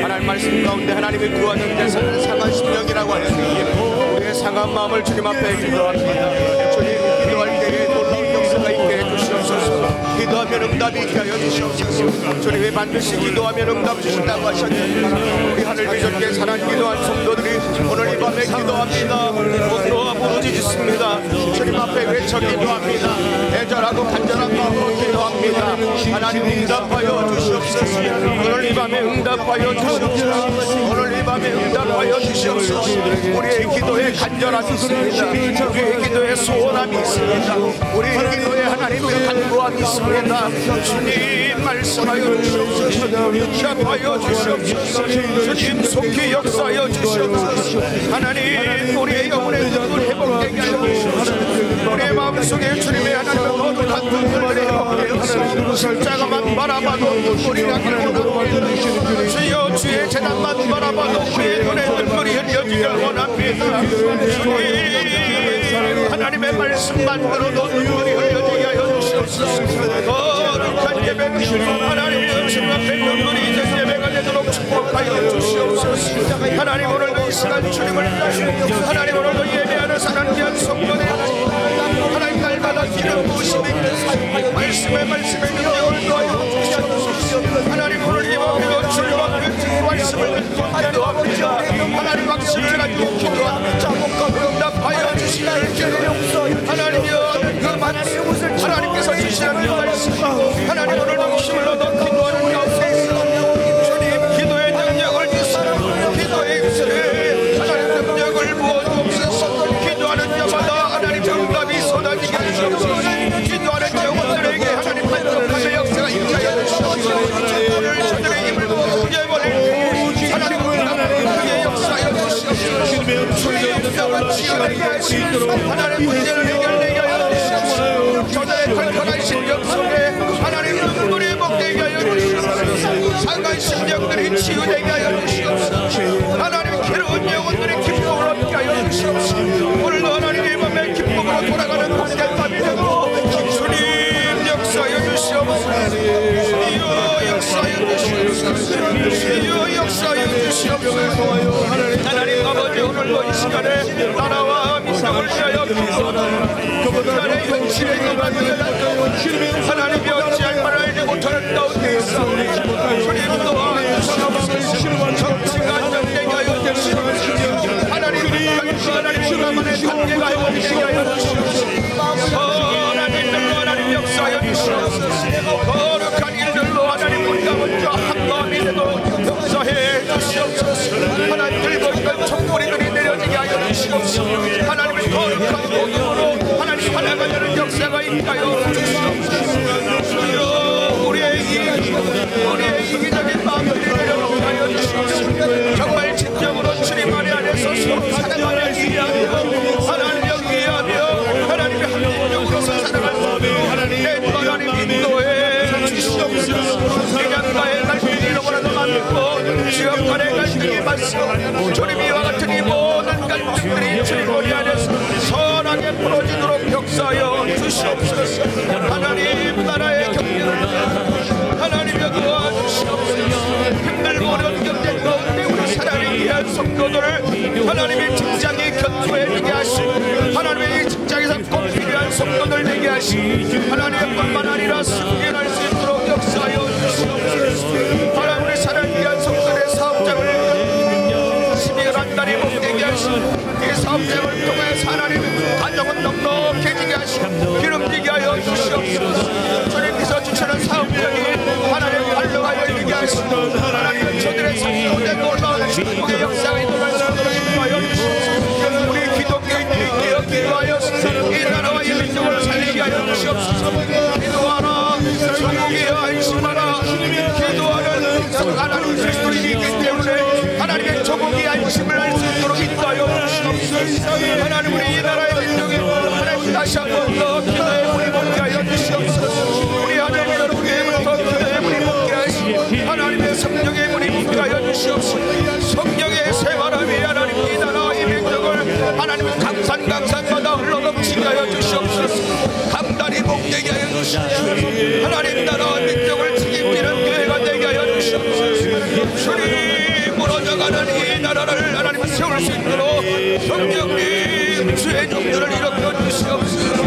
하나님 말씀 가운데 하나님이 구하는 대상은 상한 심령이라고 하였는데, 우리의 상한 마음을 주님 앞에 기도합니다. 주님, 기도할 때에 놀라운 역사가 있게 해주시옵소서. 기도하면 응답이 있게 하여 주시옵소서. 주님이 반드시 기도하면 응답 주신다고 하셨는데, 우리 하늘 비전께 사랑 기도한 성도들이 오늘 이 밤에 기도합니다. 온도와 부르짖습니다. 주님 앞에 외쳐 기도합니다. 애절하고 간절한 마음으로 기도합니다. 하나님 응답하여 주시옵소서. 오늘 이 밤에 응답하여 주시옵소서. 오늘 이 밤에 응답하여 주시옵소서. 우리의 기도에 간절함이 있습니다. 우리의 기도에 소원함이 있습니다. 우리의 기도에 하나님의 간구함이 있습니다. 주님 말씀하여 주시옵소서. 응답하여 주시옵소서. 주님 속히 역사하여 주시옵소서. 하나님, 우리의 영혼의 눈물 회복되게 하여 주시옵소서. 우리의 마음속에 주님의 하나님의 거룩한 눈물을 회복되어 주시옵소서. 십자가만 바라봐도 눈물이 나기를, 주여 주의 재단만 바라봐도 우리의 눈에 눈물이 흘려지길 원합니다. 주님, 하나님의 말씀만으로도 눈물이 흘려지게 하여 주시옵소서. 거룩한 예배는 하나님 주님 앞에 눈물이 이제 예배가 되도록 축복하여 주시옵소서. 하나님, 오늘도 이 시간 주님을 하나님, 오늘도 예배하는 사랑하는 성도 말씀의 능력을 더하여 주시옵소서. 하나님 오늘 이 밤에도 주님 앞에 말씀을 듣고 아버지 하나님 박수를 가지고 기도하며 응답하여 주시기를 기도하옵소서. 하나님이여 그 말씀 하나님께서 주시는 말씀 하나님 오늘도 힘을 얻어 기도하는 가운데 주님 기도의 능력을 주시고 기도의 입술에 하나님 능력을 부어주옵소서. 기도하는 자마다 하나님 응답이 쏟아지게 하시옵소서. 기도하는 영혼들에게 하나님 만족함의 역사가 임하여 주시옵소서. 오늘 저들의 힘을 부어 부여버릴 하나님 그의 역사여 주시옵소서. 주의 역사가 지어내게 하시옵소서. 하나님 문제를 해결되게 하여 주시옵소서. 저들의 컬컬한 심령 속에 하나님 눈물이 먹게 하여 주시옵소서. 상한 심령들이 치유되게 하여 주시옵소서. 하나님 괴로운 영혼들의 기쁨을 얻게 하여 주시옵소서. 오늘도 하나님 이 밤에 기쁨으로 돌아가는 복된 밤이 되고 주님 역사여 주시옵소서. 주여 역사여 주시옵소서. 주여 역사여 주시옵소서. 하나님 아버지 오늘도 이 시간에 나라와 민족을 위하여 기도하는 그분의 현실에 임하는 하나님이 어찌할 말을 알지 못하는 가운데 있어 주님 또한 정치가 안정되게 하여 주시옵소서. 하나님 나만의 관계가 회복되게 하여 주시옵소서. 하나님들로 하나님 역사하여 주시옵소서. 거룩한 일들로 하나님 우리가 먼저 한 마음이 되도록 역사해 주시옵소서. 하나님 들고 있는 촛불이들이 내려지게 하여 주시옵소서. 하나님의 거룩한 복음으로 하나님 하나가 되는 역사가 있게 하여 주시옵소서. 우리의 이기적인 마음들이 내려오게 하여 주시옵소서. 정말 진정으로 주님 안에서 서로 사랑하는 이야기하며 하나님 여기하며 하나님의 합리적으로서 사랑하는 내 하나님 인도해 주시옵소서. 대장과의 갈등이 이러고라도 많고 지역간의 갈등이 많소. 주님 이와 같은 이 모든 갈등들이 주님 우리 안에서 선하게 풀어지도록 역사하여 주시옵소서. 하나님 나라의 경제를 하나님여 도와주시옵소서. 힘들고 어려운 경제 가운데 우리 사람이 위한 성도들을 하나님의 직장이 견고해지게 하시고 하나님의 직장에서 꼭 필요한 성도들 되게 하시고 하나님의 뿐만 아니라 승리할 수 있도록 역사하여 주시옵소서. 하나님 우리 사람을 위한 성도들의 사업장을 12월 달이 복되게 하시고 이 사업장을 통해서 하나님 가정은 넉넉해지게 하시고 기름지게 하여 주시옵소서. 주님께서 주시는 사업장이 하나님 활성하여 이르게 하시고 하나님 저들의 성도에 놀라운 축복의 역사가 일어날 수 있도록 인도하여 주시옵소서. 우리 기독교인들이 기도하여 이 나라와 이 민족을 살리게 하여 주시옵소서. 기도하라 천국이 안심하라. 기도하는 하나님 그리스도인이기 때문에 하나님의 천국이 안심을 할 수 있도록 인도하여 주시옵소서. 하나님 우리 이 나라의 민족이 하나님 다시 한번 더 기도에 우리 복게 하여 주시옵소서. 우리 하나님 여러분께부터 기도에 우리 복게 하시고 하나님의 성령에 우리 복게 하여 주시옵소서. 성령의 새바람이 하나님 이 나라와 이 민족을 하나님의 강산마다 흘러넘치게 하여 주시옵소서. 강단이 복되게 하여 주시옵소서. 하나님 나라와 민족을 책임지는 교회가 되게 하여 주시옵소서. 주님 무너져가는 이 나라를 하나님 세울 수 있도록 성령님 주의 종들을 일으켜 주시옵소서.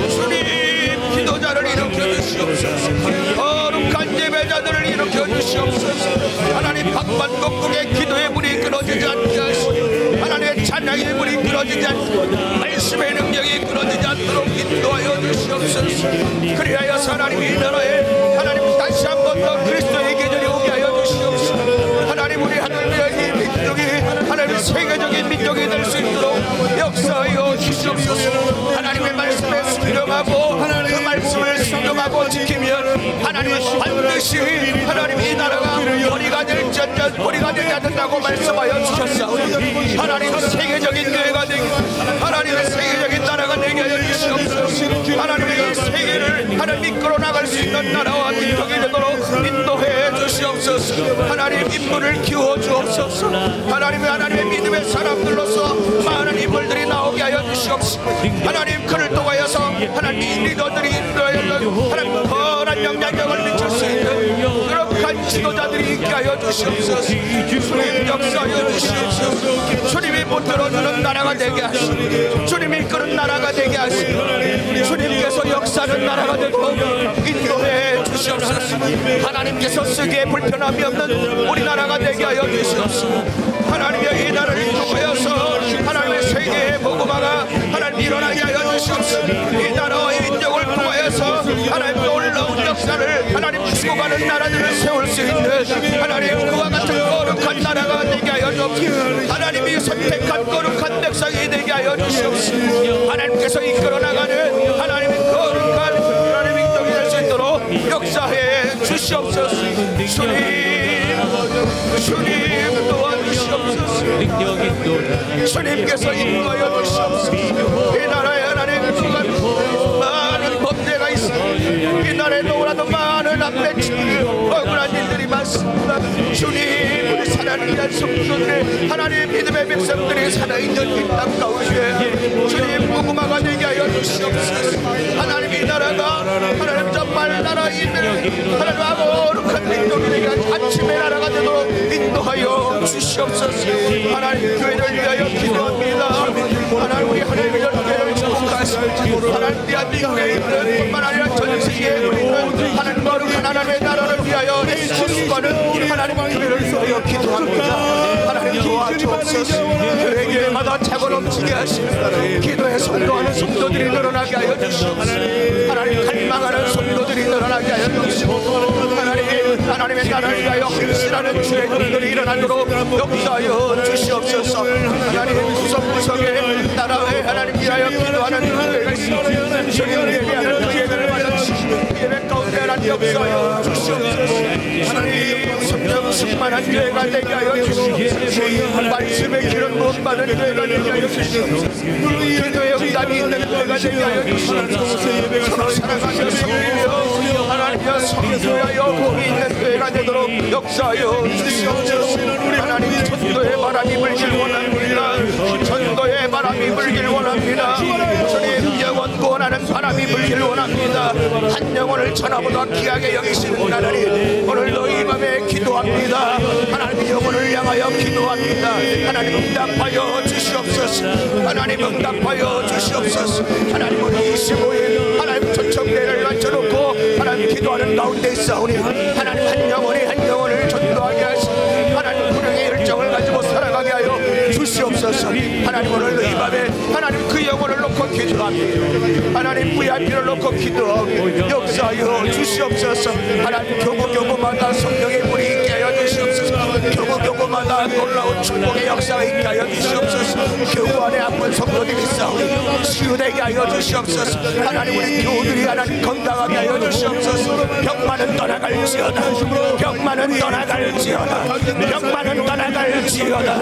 주님 기도자를 일으켜 주시옵소서. 거룩한 예배자들을 일으켜 주시옵소서. 하나님 방방곡곡의 기도의 물이 끊어지지 않게 하시고 하나님의 찬양의 물이 끊어지지 않고 말씀의 능력이 끊어지지 않도록 인도하여 주시옵소서. 그리하여서 하나님 이 나라에 하나님 다시 한 번 더 그리스도의 계절이 오게 하여 주시옵소서. 하나님 우리 하나님의 이 민족이 하나님의 세계적인 민족이 될 수 있도록 역사하여 주시옵소서. 하나님의 말씀에 순종하고 그 말씀을 순종하고 지키면 하나님은 반드시 하나님 이 나라가 머리가 될지언정 머리가 되지 않는다고 말씀하여 주셨사오니 하나님 세계적인 교회가 되게 하나님의 세계적인 나라가 되게 하여 주시옵소서. 하나님의 이 세계를 하나님 이끌어 나갈 수 있는 나라와 민족이 되도록 인도해 주시옵소서. 하나님 인물을 키워 주옵소서. 하나님의 믿음의 사람들로서 많은 인물들이 나오게 하여 주시옵소서. 하나님 그를 통하여서 하나님 리더들이 인도하여 하나님 선한 영향력을 미칠 수 있는 그런 지도자들이 있게 하여 주시옵소서. 주님 역사하여 주시옵소서. 주님이 붙들어주는 나라가 되게 하시고 주님이 이끄는 나라가 되게 하시고 주님께서 역사 역사는 나라가 되도록 인도해 주시옵소서. 하나님께서 쓰기에 불편함이 없는 우리나라가 되게 하여 주시옵소서. 하나님의 이 나라를 통하여서 하나님의 세계의 복음화가 하나님 일어나게 하여 주시옵소서. 이 나라의 인정을 통하여서 하나님 놀라운 역사를 하나님 죽어가는 나라들을 세울 수 있는 하나님 그와 같은 거룩한 나라가 되게 하여 주옵소서. 하나님이 선택한 거룩한 백성이 되게 하여 주시옵소서. 하나님께서 이끌어 나가는 하나님의 거룩한 하나님의 인정이 될 수 있도록 역사해 주시옵소서. 주님 도와주시옵소서. 주님께서 인도하여 주시옵소서. 이 나라에 하나님 많은 범죄가 있습니다. 이 나라에 너무나도 많은 악배치들 억울한 일들이 많습니다. 주님 우리 사랑을 위한 성도들의 하나님 믿음의 백성들이 살아있는 이 땅 가운데 주님 복음화가 되게 하여 주시옵소서. 하나님 이 나라가 하나님 정말 나라이면 하나님 거룩한 민족이 되게 아침의 나라가 되도록 인도하여 주시옵소서. 하나님 교회를 위하여 기도합니다. 하나님 우리 하나님의 연계를 축복하시고 하나님 대한민국에 있는 뿐만 아니라 전 세계에 있는 하나님 거룩한 하나님의 나라를 위하여 애쓰는 하나님 교회를 위하여 기도합니다. 하나님 도와주옵소서. 교회마다 차고 넘치게 하시는 기도에 성도하는 성도들이 늘어나게 하여 주시옵소서. 하나님 갈망하는 성도들이 늘어나게 하여 주시옵소서. 하나님의 나라를 위하여 헌신하는 주의 종들이 일어나도록 역사하여 주시옵소서. 하나님 구석구석에 나라의 하나님 위하여 기도하는 교회가 있습니다. 주님을 예배하는 그 예배를 받아주시고 예배 가운데 하나님 역사하여 주시옵소서. 하나님 성령 충만한 교회가 되게 하여 주시옵소서. 말씀의 기름 부음 받은 교회가 되게 하여 주시옵소서. 기도의 응답이 있는 교회가 되게 하여 주시옵소서. 서로 사랑하며 섬기며 하나님의 성교하여 복이 있는 교회가 되도록 역사하여 주시옵소서. 하나님 전도의 바람이 불길 원합니다. 전도의 바람이 불길 원합니다. 주님 영원 구원하는 바람이 불길 원합니다. 한 영혼을 천하보다 귀하게 여기시는 하나님 오늘 너희 밤에 기도합니다. 하나님 영혼을 향하여 기도합니다. 하나님 응답하여 주시옵소서. 하나님 응답하여 주시옵소서. 하나님 오늘 25일 하나님 초청대를 맞춰놓고 하나님 기도하는 가운데 있사오니 하나님 한 영혼을 전도하게 하시고 하나님 구령의 열정을 가지고 살아가게 하여 주시옵소서. 하나님 오늘 이 밤에 하나님 그 영혼을 놓고 기도합니다. 하나님 VIP를 놓고 기도하고 역사하여 주시옵소서. 하나님 교구교구마다 성령의 물이 있게 하여 주시옵소서. 교구교구마다 놀라운 축복의 역사가 있게 하여 주시옵소서. 교구 안에 아픈 성도들이 싸우니 치유되게 하여 주시옵소서. 하나님 우리 교우들이 하나님 건강하게 하여 주시옵소서. 병만은 떠나갈지어다. 병만은 떠나갈지어다. 병만은 떠나갈지어다.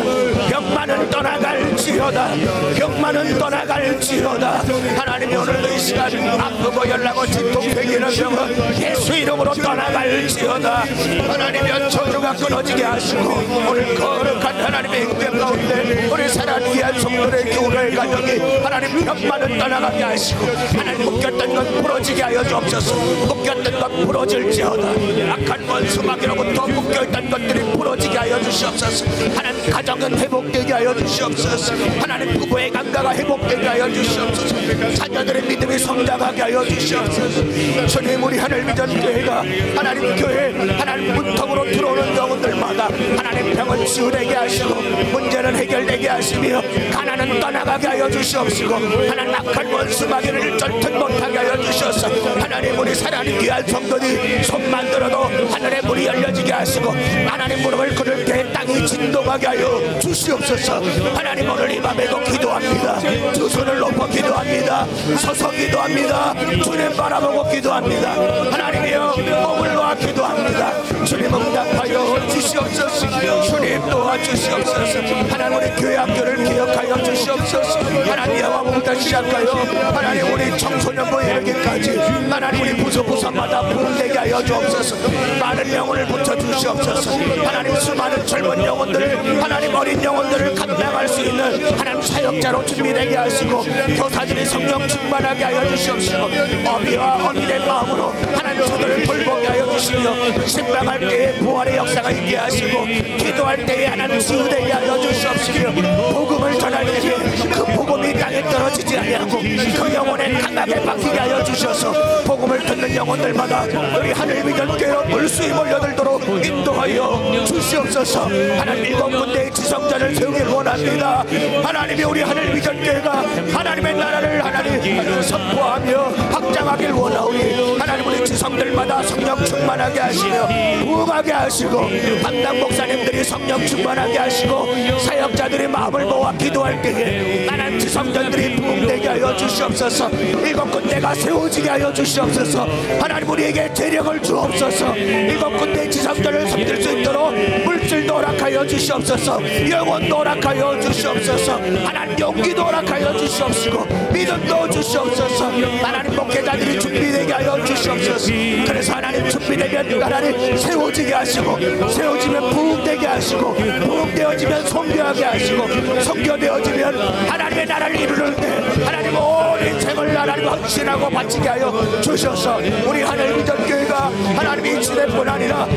병만은 떠나갈지어다. 병만은 떠나갈지어다. 하나님이 오늘 이 시간 아프고 열나고 진통되기는 병은 예수 이름으로 떠나갈지어다. 하나님의 저주가 끊어지게 하시고 오늘 거룩한 하나님의 행정 가운데 우리 살아가기 위한 성도의 교회의 가정이 하나님 병만은 떠나가게 하시고 하나님 묶였던 것 부러지게 하여 주옵소서. 묶였던 것 부러질지어다. 악한 원수 마귀로부터 묶여있던 것들이 부러지게 하여 주시옵소서. 하나님 가정은 회복되게 하여 주시옵소서. 하나님 부부의 감가가 회복되게 하여 주시옵소서. 자녀들의 믿음이 성장하게 하여 주시옵소서. 주님 우리 하늘비전 교회가 하나님 교회 하나님 문턱으로 들어오는 영혼들마다 하나님 병은 치유되게 하시고 문제는 해결되게 하시며 가난은 떠나가게 하여 주시옵시고 하나님 악한 원수 마귀를 쫓지 못하게 하여 주셔서 하나님 우리 사랑하는 귀한 성도들이 손만 들어도 하늘의 문이 열려지게 하시고 하나님 무릎을 꿇을 때 땅이 진동하게 하여 주시옵소서. 하나님 오늘 이 밤에도 기도합니다. 두 손을 놓고 기도합니다. 서서 기도합니다. 주님 바라보고 기도합니다. 하나님이여 몸을 놓아 기도합니다. 주님 응답하여 주시옵소서. 주님 도와주시옵소서. 하나님 우리 교회 학교를 기억하여 주시옵소서. 하나님 영화부터 시작하여 하나님 우리 청소년부 이르기까지 하나님 우리 부서마다 부흥되게 하여 주옵소서. 많은 영혼을 붙여주시옵소서. 하나님 수많은 젊은 영혼들을 하나님 어린 영혼들을 감당할 수 있는 하나님 사역자로 준비되게 하시고 교사들이 성령 충만하게 하여 주시옵시고 어미와 어미의 마음으로 하나님 저들을 돌보게 하여 주시며 신방할 때에 부활의 역사가 있게 하시고 기도할 때에 하나님 치유되게 하여 주시옵시며 복음을 전할 때에 그 복음이 땅에 떨어지지 아니하고 그 영혼의 강한 귀하게 바뀌게 하여 주셔서 복음을 듣는 영혼들마다 우리 하늘 믿음교회로 물수이 몰려들도록 인도하여 주시옵소서. 하나님 일곱 군데의 지성전을 세우길 원합니다. 하나님이 우리 하늘 믿음교회가 하나님의 나라를 하나님 선포하며 확장하길 원하오니 하나님 우리 지성들마다 성령 충만하게 하시며 부흥하게 하시고 담당 목사님들이 성령 충만하게 하시고 사역자들이 마음을 모아 기도할 때에 나는 지성전들이 부흥되게 하여 주시옵소서. 일곱 군데가 세워지게 하여 주시옵소서. 하나님 우리에게 재력을 주옵소서. 일곱 군데 지성전을 섬길 수 있도록 물질도 허락하여 주시옵소서. 영혼도 허락하여 주시옵소서. 하나님 용기도 허락하여 주시옵시고 믿음도 주시옵소서. 하나님 목회자들이 준비되게 하여 주시옵소서. 그래서 하나님 준비되면 하나님 세워지게 하시고 세워지면 부흥되게 하시고 부흥되어지면 성교하게 하시고 성교되어지면 하나님의 나라를 이루는 데 하나님 온 인생을 하나님 헌신하고 바치게 하여 주셔서 우리 하늘 믿음교회가 하나님 이 시대뿐 아니라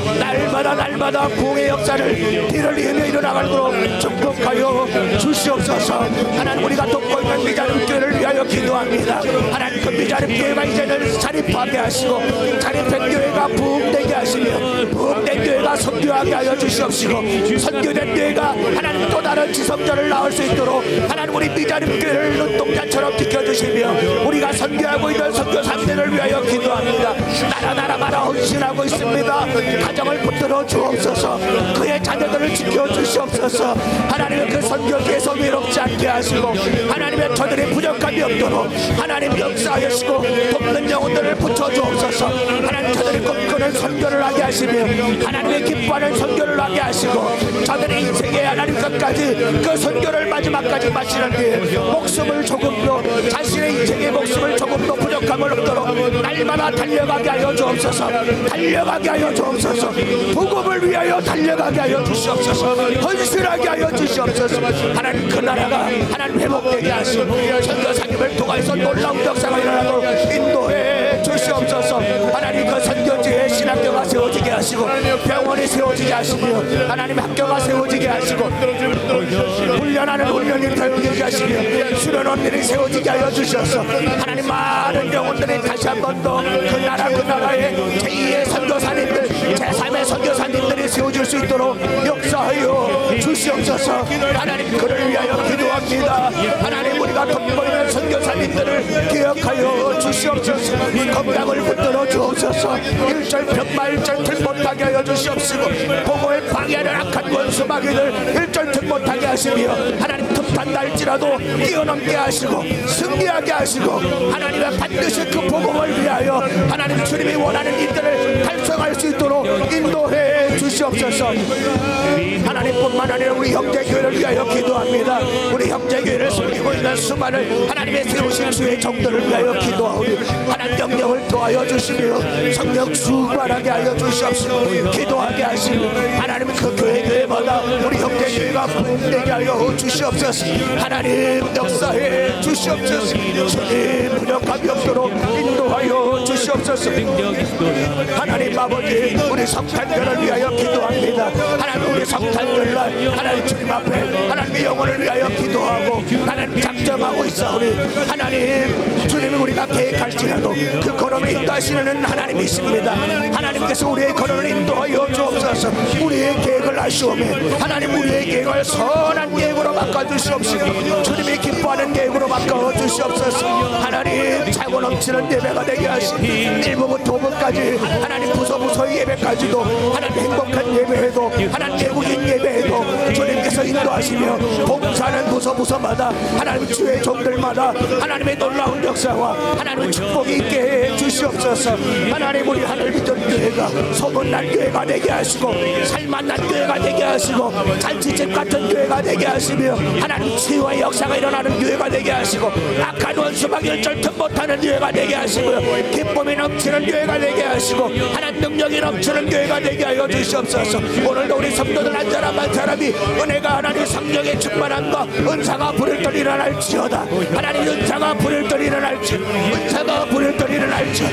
날마다 부흥의 역사를 뒤를 이으며 일어나가도록 축복하여 주시옵소서. 하나님 우리가 돕고 있는 미자립교회를 위하여 기도합니다. 하나님 그 미자립교회가 이제는 자립하게 하시고 자립된 교회가 부흥되게 하시며 부흥된 교회가 선교하게 하여 주시옵시고 선교된 교회가 하나님 또 다른 지성전을 낳을 수 있도록 하나님 우리 미자립교회를 눈동자처럼 지켜주시며 우리가 선교하고 있는 선교사님들을 위하여 기도합니다. 나라마다 헌신하고 있습니다. 가정을 붙들어 주옵소서. 그의 자녀들을 지켜주시옵소서. 하나님의 그 선교 계속 외롭지 않게 하시고 하나님의 저들의 부족함이 없도록 하나님 역사하시고 돕는 영혼들을 붙여주옵소서. 하나님 저들이 꿈꾸는 선교를 하게 하시며 하나님의 기뻐하는 선교를 하게 하시고 저들의 인생에 하나님 끝까지 그 선교를 마지막까지 마치는 뒤에 목숨을 조금도 자신의 인생의 목숨을 조금도 부족함을 없도록 날마다 달려가게 하여 주옵소서. 달려가게 하여 주옵소서. 복음을 위하여 달려가게 하여 주시옵소서. 헌신하게 하여 주시옵소서. 하나님 그 나라가 하나님 회복되게 하시고 선교사님을 통해서 놀라운 역사가 일어나도록 인도해 주시옵소서. 하나님 그 선교지에 신학교가 세워지게 하시고 병원이 세워지게 하시며 하나님 학교가 세워지게 하시고 훈련하는 훈련이 되게 하시며 수련원들이 세워지게 하여 주셔서 하나님 많은 영혼들이 다시 한 번 더 그 나라의 제2의 선교사님들 제3의 선교사님들이 세워질 수 있도록 역사하여 주시옵소서. 하나님 그를 위하여 기도합니다. 하나님 우리가 돕고 있는 선교사님들을 기억하여 주시옵소서. 건강을 붙들어 주옵소서. 일절평 말절틀 못하게 하여 주시옵시고 복음을 방해하는 악한 원수 마귀들 일절평 못하게 하시며 하나님 틈탄 날지라도 뛰어넘게 하시고 승리하게 하시고 하나님의 반드시 그 복음을 위하여 하나님 주님이 원하는 일들을 달성할 수 있도록 인도해 주시옵소서. 하나님뿐만 아니라 우리 형제교회를 위하여 기도합니다. 우리 형제교회를 섬기고 있는 수많은 하나님의 세우신 주의 종들을 위하여 기도하오니 하나님 영령을 도하여 주시며 성령 충만하게 하여 주시옵시고 기도하게 하시며 하나님 그 교회마다 우리 형제교회가 부흥되게 하여 주시옵소서. 하나님 역사해 주시옵소서. 주님 부족함이 없도록 인도하여 주시옵소서. 하나님 아버지 우리 성탄절을 위하여 기도합니다. 하나님 우리 성탄절날 하나님 주님 앞에 하나님의 영혼을 위하여 기도하고 하나님 작정하고 있사오니 하나님 주님이 우리가 계획할지라도 그 걸음을 인도하시는 하나님이십니다. 하나님께서 우리의 걸음을 인도하여 주옵소서. 우리의 계획을 아시오며 하나님 우리의 계획을 선한 계획으로 바꿔주시옵시고 주님이 기뻐하는 계획으로 바꿔주시옵소서. 하나님 차고 넘치는 예배가 되게 하시고 1부부터 5부까지 하나님 부서부서의 예배까지도 하나님 행복한 예배에도 하나님 외국인 예배에도 주님께서 인도하시며 봉사하는 부서마다 하나님 주의 종들마다 하나님의 놀라운 역사와 하나님의 축복이 있게 해 주시옵소서. 하나님 우리 하늘 믿는 교회가 소문난 교회가 되게 하시고 살만난 교회가 되게 하시고 잔치집 같은 교회가 되게 하시며 하나님 치유의 역사가 일어나는 교회가 되게 하시고 악한 원수마귀를 절대 못하는 교회가 되게 하시고요 기쁨이 넘치는 교회가 되게 하시고 하나님 능력이 넘치는 교회가 되게 하여 주시옵소서. 오늘도 우리 성도들 한 사람 한 사람이 은혜가 하나님 성령의 충만함과 은사가 불을 떨 일어날지어다. 하나님 은사가 불을 떨 일어날지 은사가 불을 떨 일어날지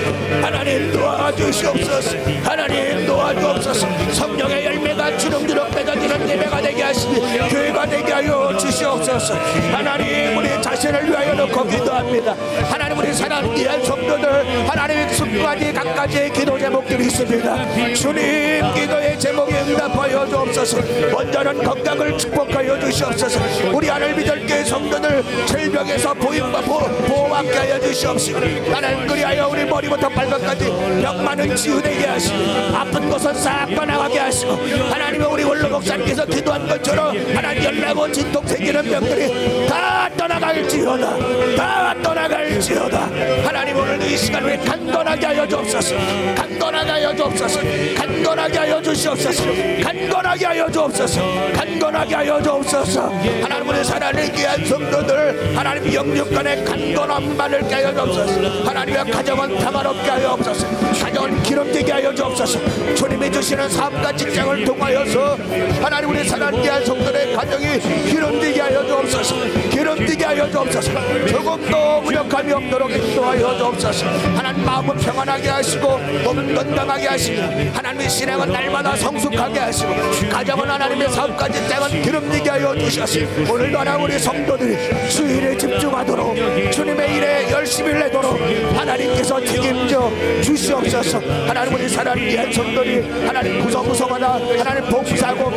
하나님 도와주시옵소서. 하나님 도와주옵소서. 성령의 열매가 주렁주렁 맺어지는 예배가 되게 하시니 교회가 되게 하여 주시옵소서. 주시옵소서. 하나님 우리 자신을 위하여 놓고 기도합니다. 하나님 우리 사랑하는 귀한 성도들 하나님 수많이 각가지의 기도 제목들이 있습니다. 주님 기도의 제목에 응답하여 주옵소서. 먼저는 건강을 축복하여 주시옵소서. 우리 하늘 믿을게 성도들 질병에서 보호받게 하여 주시옵소서. 하나님 그리하여 우리 머리부터 발끝까지 병 많은 치유되게 하시고 아픈 것은 싹 떠나가게 하시고 하나님의 우리 원로 목사님께서 기도한 것처럼 하나님 열나고 진통 생기는 병들이 다 떠나갈지어다. 다 떠나갈지어다. 하나님 오늘 이 시간 우리 강건하게 하여 주옵소서. 강건하게 하여 주옵소서. 간건하게 하여 주시옵소서. 간건하게 하여 주옵소서. 간건하게 하여 주옵소서. 하나님 우리 사랑하는 귀한 성도들 하나님 영육간에 간건함만을 깨 하여 주옵소서. 하나님의 가정은 평화롭게 하여 주옵소서. 가정은 기름지게 하여 주옵소서. 주님이 주시는 삶과 직장을 통하여서 하나님 우리 사랑하는 귀한 성도들의 가정이 기름지게 하여 주옵소서. 기름지게 하여 주옵소서. 조금도 무력함이 없도록 인도하여 주옵소서. 하나님 마음은 평안하게 하시고 몸은 건강하게 하시고 하나님의 신앙은 날마다 성숙하게 하시고 가정은 하나님의 삶과 직장은 기름지게 하여 주셔서 오늘도 하나님 우리 성도들이 주일에 집중하도록 주님의 일에 열심히 내도록 하나님께서 책임져 주시옵소서. 하나님 우리 사랑하는 귀한 성도들이 하나님 구성구성하다 하나님 봉사하고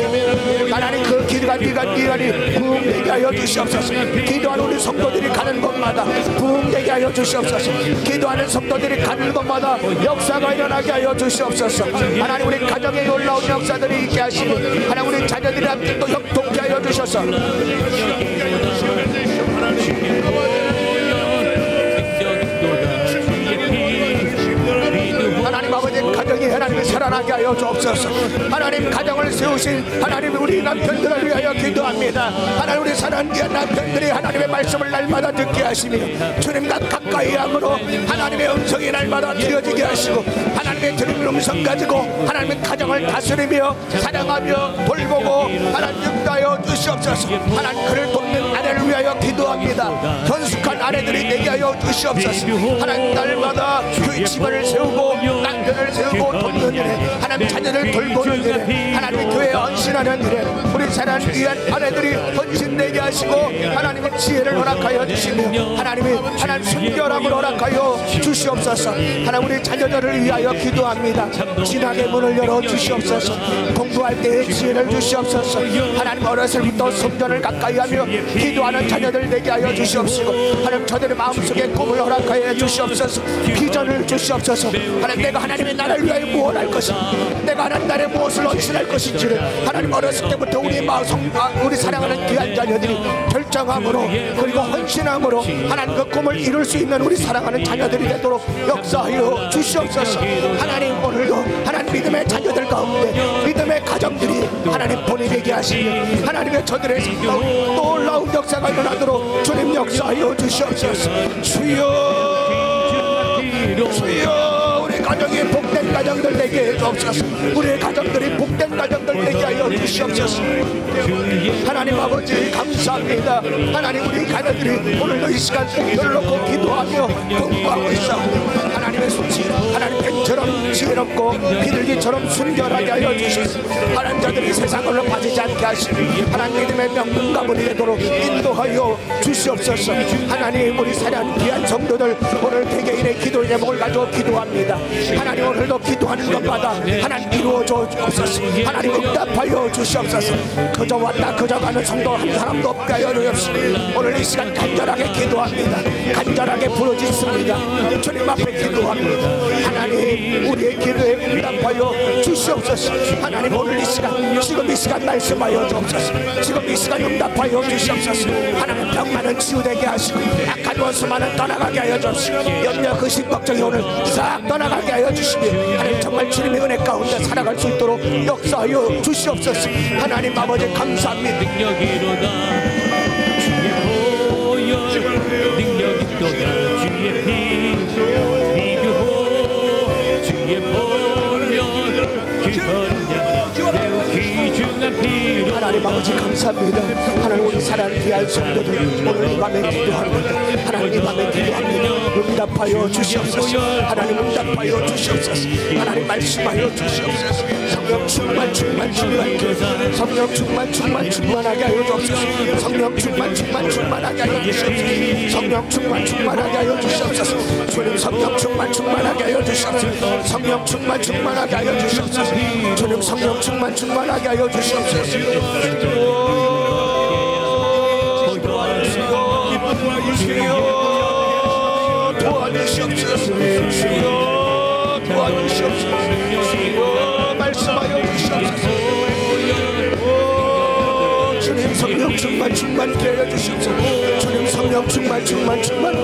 하나님 그 기간이 부흥되게 하여 주시옵소서. 기도하는 우리 성도들이 가는 곳마다 부흥되게 하여 주시옵소서. 기도하는 성도들이 가는 곳마다 역사가 일어나게 하여 주시옵소서. 하나님 우리 가정에 놀라운 역사들이 있게 하시고 하나님 우리 자녀들이 함께 또 협동케 하여 주셔서 하나님 아버지 가정이 하나님을 살아나게 하여 주옵소서. 하나님 가정을 세우신 하나님 우리 남편들을 위하여 기도합니다. 하나님 우리 사랑하는 귀한 남편들이 하나님의 말씀을 날마다 듣게 하시며 주님과 가까이 함으로 하나님의 음성이 날마다 들려지게 하시고 하나님의 들은 음성 가지고 하나님의 가정을 다스리며 사랑하며 돌보고 하나님 역사하여 주시옵소서. 하나님 그를 돕는 아내를 위하여 기도합니다. 현숙한 아내들이 되게 하여 주시옵소서. 하나님 날마다 그 집안을 세우고 남편을 세우고 돕는 일에 하나님 자녀를 돌보는 일에 하나님의 교회에 헌신하는 일에 우리 사랑하는 귀한 아내들이 헌신되게 하시고 하나님의 지혜를 허락하여 주시며 하나님 순결함을 허락하여 주시옵소서. 하나님 우리 자녀들을 위하여 기도합니다. 진학의 문을 열어 주시옵소서. 공부할 때의 지혜를 주시옵소서. 하나님 어렸을부터 성전을 가까이하며 기도하는 자녀들 되게 하여 주시옵시고 하나님 저들의 마음속에 꿈을 허락하여 주시옵소서. 비전을 주시옵소서. 하나님 내가 하나님의 나라를 위하여 무엇을 할 것인지 내가 하나님 나라에 무엇을 헌신할 것인지를 하나님 어렸을 때부터 우리 사랑하는 귀한 자녀들이 결정함으로 그리고 헌신함으로 하나님 그 꿈을 이룰 수 있는 우리 사랑하는 자녀들이 되도록 역사하여 주시옵소서. 하나님 오늘도 하나님 믿음의 자녀들 가운데 믿음의 가정들이 하나님 본인에게 하시며 하나님의 저들의 놀라운 역사가 일어나도록 주님 역사하여 주시옵소서. 주여 우리 가정이 복된 가정들 되게 해주옵소서. 우리의 가정들이 복된 가정들 되게 하여 주시옵소서. 하나님 아버지 감사합니다. 하나님 우리 가정들이 오늘도 이 시간 목표를 놓고 기도하며 공부하고 있어 하나님의 손짓 하나님 뱀처럼 지혜롭고 비둘기처럼 순결하게 하여 주시옵소서. 하나님 저들이 세상으로 빠지지 않게 하시고 하나님 믿음의 명문 가문이 되도록 인도하여 주시옵소서. 하나님 우리 사랑하는 귀한 성도들 오늘 개개인의 기도 제목을 가지고 기도합니다. 하나님 오늘도 기도하는 것마다 하나님 이루어 주옵소서. 하나님 응답하여 주시옵소서. 그저 왔다 그저 가는 성도 한 사람도 없게 하여 주옵소서. 오늘 이 시간 간절하게 기도합니다. 간절하게 부르짖습니다. 주님 앞에 기도합니다. 하나님 우리의 기도에 응답하여 주시옵소서. 하나님 오늘 이 시간 지금 이 시간 말씀하여 주옵소서. 지금 이 시간 응답하여 주시옵소서. 하나님 병만은 치유되게 하시고 악한 원수만은 떠나가게 하여 주옵소서. 염려 근심 걱정이 오늘 싹 떠나가게 하여 주시며 하나님 정말 주님의 은혜 가운데 살아갈 수 있도록 역사하여 주시옵소서. 하나님 아버지 감사합니다. 능력이로다 주의 보혈 능력이로다 주의 비교호 주의 보혈 그 언약 매우 귀중한 피로 하나님 아버지 감사합니다. 하나님 우리 사랑하는 귀한 성도들 오늘 이 밤에 기도합니다. 하나님 이 밤에 기도합니다. 응답하여 주시옵소서. 하나님 응답하여 주시옵소서. 하나님 말씀하여 주시옵소서. 성령 충만하게 하여 주옵소서. 성령 충만하게 하여 주시옵소서. 성령 충만하게 하여 주시옵소서. 주님 성령 충만하게 하여 주시옵소서. 성령 충만하게 하여 주시옵소서. 주님 성령 충만하게 하여 주시옵소서. 도와주시옵소서. 도와주시옵소서. 말씀하여 주시옵소서. 주님 성령 충만케 하여 주시옵소서. 주님 성령 충만케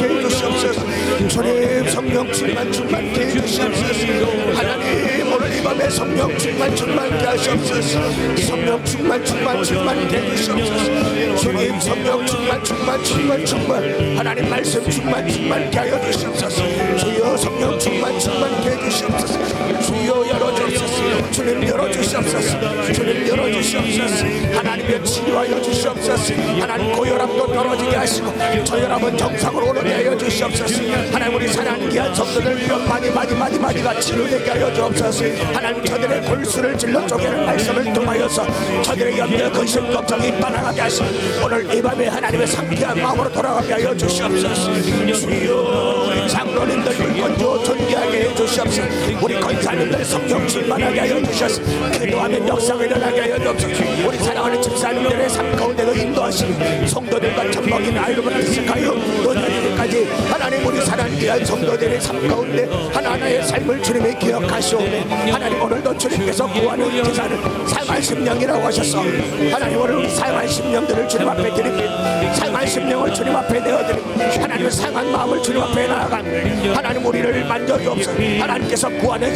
해 주시옵소서. 주님 성령 충만케 해 주시옵소서. 하나님 오늘 이 밤에 성령 충만케 하시옵소서. 성령 충만케 해 주시옵소서. 주님 성령 충만 하나님 말씀 충만케 하여 주시옵소서. 주여 성령 충만케 해 주시옵소서. 주여 열어주시옵소서. 주님 열어주시옵소서. 주님 열어주시옵소서. 하나님의 치료하여 주시옵소서. 하나님 고혈압도 떨어지게 하시고 저혈압은 정상으로 오르게 하여 주시옵소서. 하나님 우리 사랑하는 귀한 성도들 많이가 치료되게 하여 주옵소서. 하나님 저들의 골수를 질러 쪼개는 말씀을 통하여서 저들의 염려 근심 걱정이 떠나가게 하시고 오늘 이 밤에 하나님의 상쾌한 마음으로 돌아가게 하여 주시옵소서. 주여 우리 장로님들 불건조 존귀하게 해 주시옵소서. 우리 권사님들 성령 충만하게 하여 주셔서 기도하면 역사가 일어나게 하여 주옵소서. 우리 사랑하는 집사님들의 삶 가운데도 인도하시고 성도들과 젖먹인 아이들을 기색하여 노년일까지 하나님 우리 사랑하는 귀한 성도들의 삶 가운데 하나하나의 삶을 주님이 기억하시오매 하나님 오늘도 주님께서 구하는 제사는 상한 심령이라고 하셔서 하나님 오늘 우리 상한 심령들을 주님 앞에 드립니다. 상한 심령을 주님 앞에 내어드립니다. 하나님의 상한 마음을 주님 앞에 나아간 하나님 우리를 만져주옵소서. 하나님께서 구하는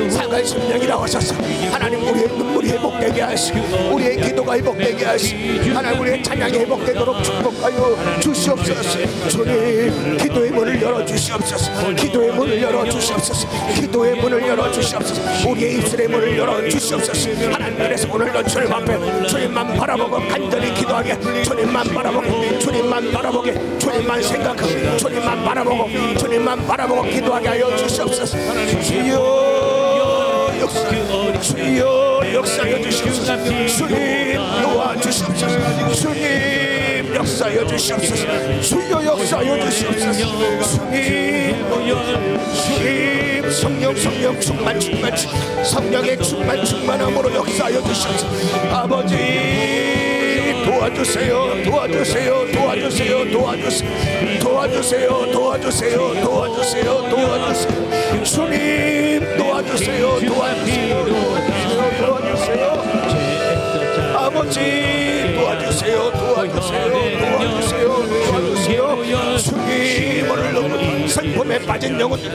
상한 심령이라고 하셔서 하나님 우리의 눈물이 회복되게 하시고 우리의 기도가 회복되게 하시고 하나님 우리의 찬양이 회복되도록 축복하여 주시옵소서. 주님 기도의 문을 열어주시옵소서. 기도의 문을 열어주시옵소서. 기도의 문을 열어주시옵소서. 우리의 입술의 문을 열어주시옵소서. 하나님 그래서 오늘도 주님 앞에 주님만 바라보고 간절히 기도하게 주님만 바라보게 주님만 바라보게 주님만 생각하고 주님만 바라보고 기도하게 하여 주시옵소서. 주여 역사여 주시옵소서. 주님 도와주시옵소서. 주님 역사여 주시옵소서. 주여 역사여 주시옵소서. 주님 성령 충만 성령의 충만함으로 역사여 주시옵소서. 아버지 도와주세요. 주님 도와주세요. 아버지 도와주세요. 주님 오늘 너무 슬픔에 빠진 영혼들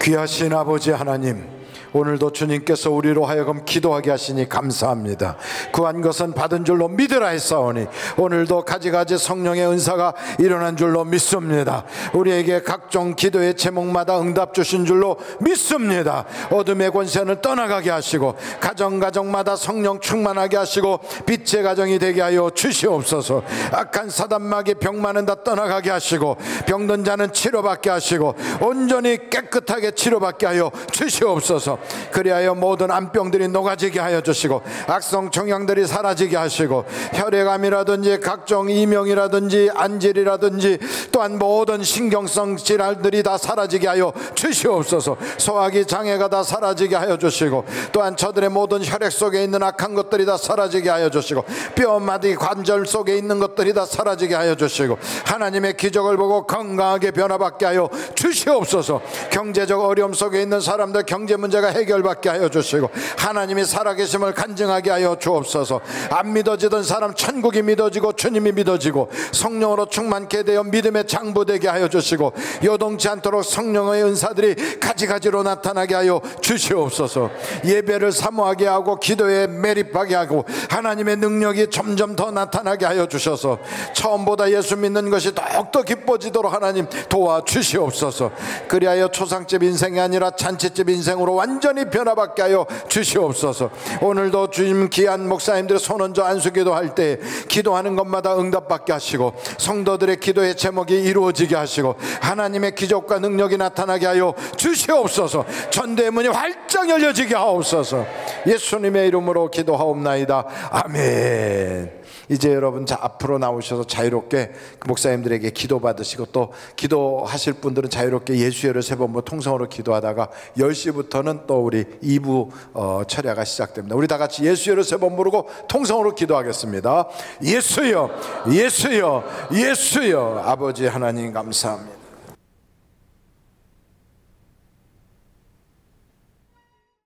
귀하신 아버지 하나님, 오늘도 주님께서 우리로 하여금 기도하게 하시니 감사합니다. 구한 것은 받은 줄로 믿으라 했사오니 오늘도 가지가지 성령의 은사가 일어난 줄로 믿습니다. 우리에게 각종 기도의 제목마다 응답 주신 줄로 믿습니다. 어둠의 권세는 떠나가게 하시고 가정마다 성령 충만하게 하시고 빛의 가정이 되게 하여 주시옵소서. 악한 사단마귀 병만은 다 떠나가게 하시고 병든 자는 치료받게 하시고 온전히 깨끗하게 치료받게 하여 주시옵소서. 그리하여 모든 암병들이 녹아지게 하여 주시고 악성 종양들이 사라지게 하시고 혈액암이라든지 각종 이명이라든지 안질이라든지 또한 모든 신경성 질환들이 다 사라지게 하여 주시옵소서. 소화기 장애가 다 사라지게 하여 주시고 또한 저들의 모든 혈액 속에 있는 악한 것들이 다 사라지게 하여 주시고 뼈마디 관절 속에 있는 것들이 다 사라지게 하여 주시고 하나님의 기적을 보고 건강하게 변화받게 하여 주시옵소서. 경제적 어려움 속에 있는 사람들 경제 문제가 해결받게 하여 주시고 하나님이 살아계심을 간증하게 하여 주옵소서. 안 믿어지던 사람 천국이 믿어지고 주님이 믿어지고 성령으로 충만케 되어 믿음의 장부되게 하여 주시고 요동치 않도록 성령의 은사들이 가지가지로 나타나게 하여 주시옵소서. 예배를 사모하게 하고 기도에 매립하게 하고 하나님의 능력이 점점 더 나타나게 하여 주셔서 처음보다 예수 믿는 것이 더욱더 기뻐지도록 하나님 도와주시옵소서. 그리하여 초상집 인생이 아니라 잔치집 인생으로 완전히 완전히 변화받게 하여 주시옵소서. 오늘도 주님 귀한 목사님들의 손얹어 안수기도 할 때 기도하는 것마다 응답받게 하시고 성도들의 기도의 제목이 이루어지게 하시고 하나님의 기적과 능력이 나타나게 하여 주시옵소서. 전대문이 활짝 열려지게 하옵소서. 예수님의 이름으로 기도하옵나이다. 아멘. 이제 여러분 앞으로 나오셔서 자유롭게 그 목사님들에게 기도받으시고 또 기도하실 분들은 자유롭게 예수여를 3번 통성으로 기도하다가 10시부터는 또 우리 2부 철야가 시작됩니다. 우리 다 같이 예수여를 3번 부르고 통성으로 기도하겠습니다. 예수여, 예수여, 예수여. 아버지 하나님 감사합니다.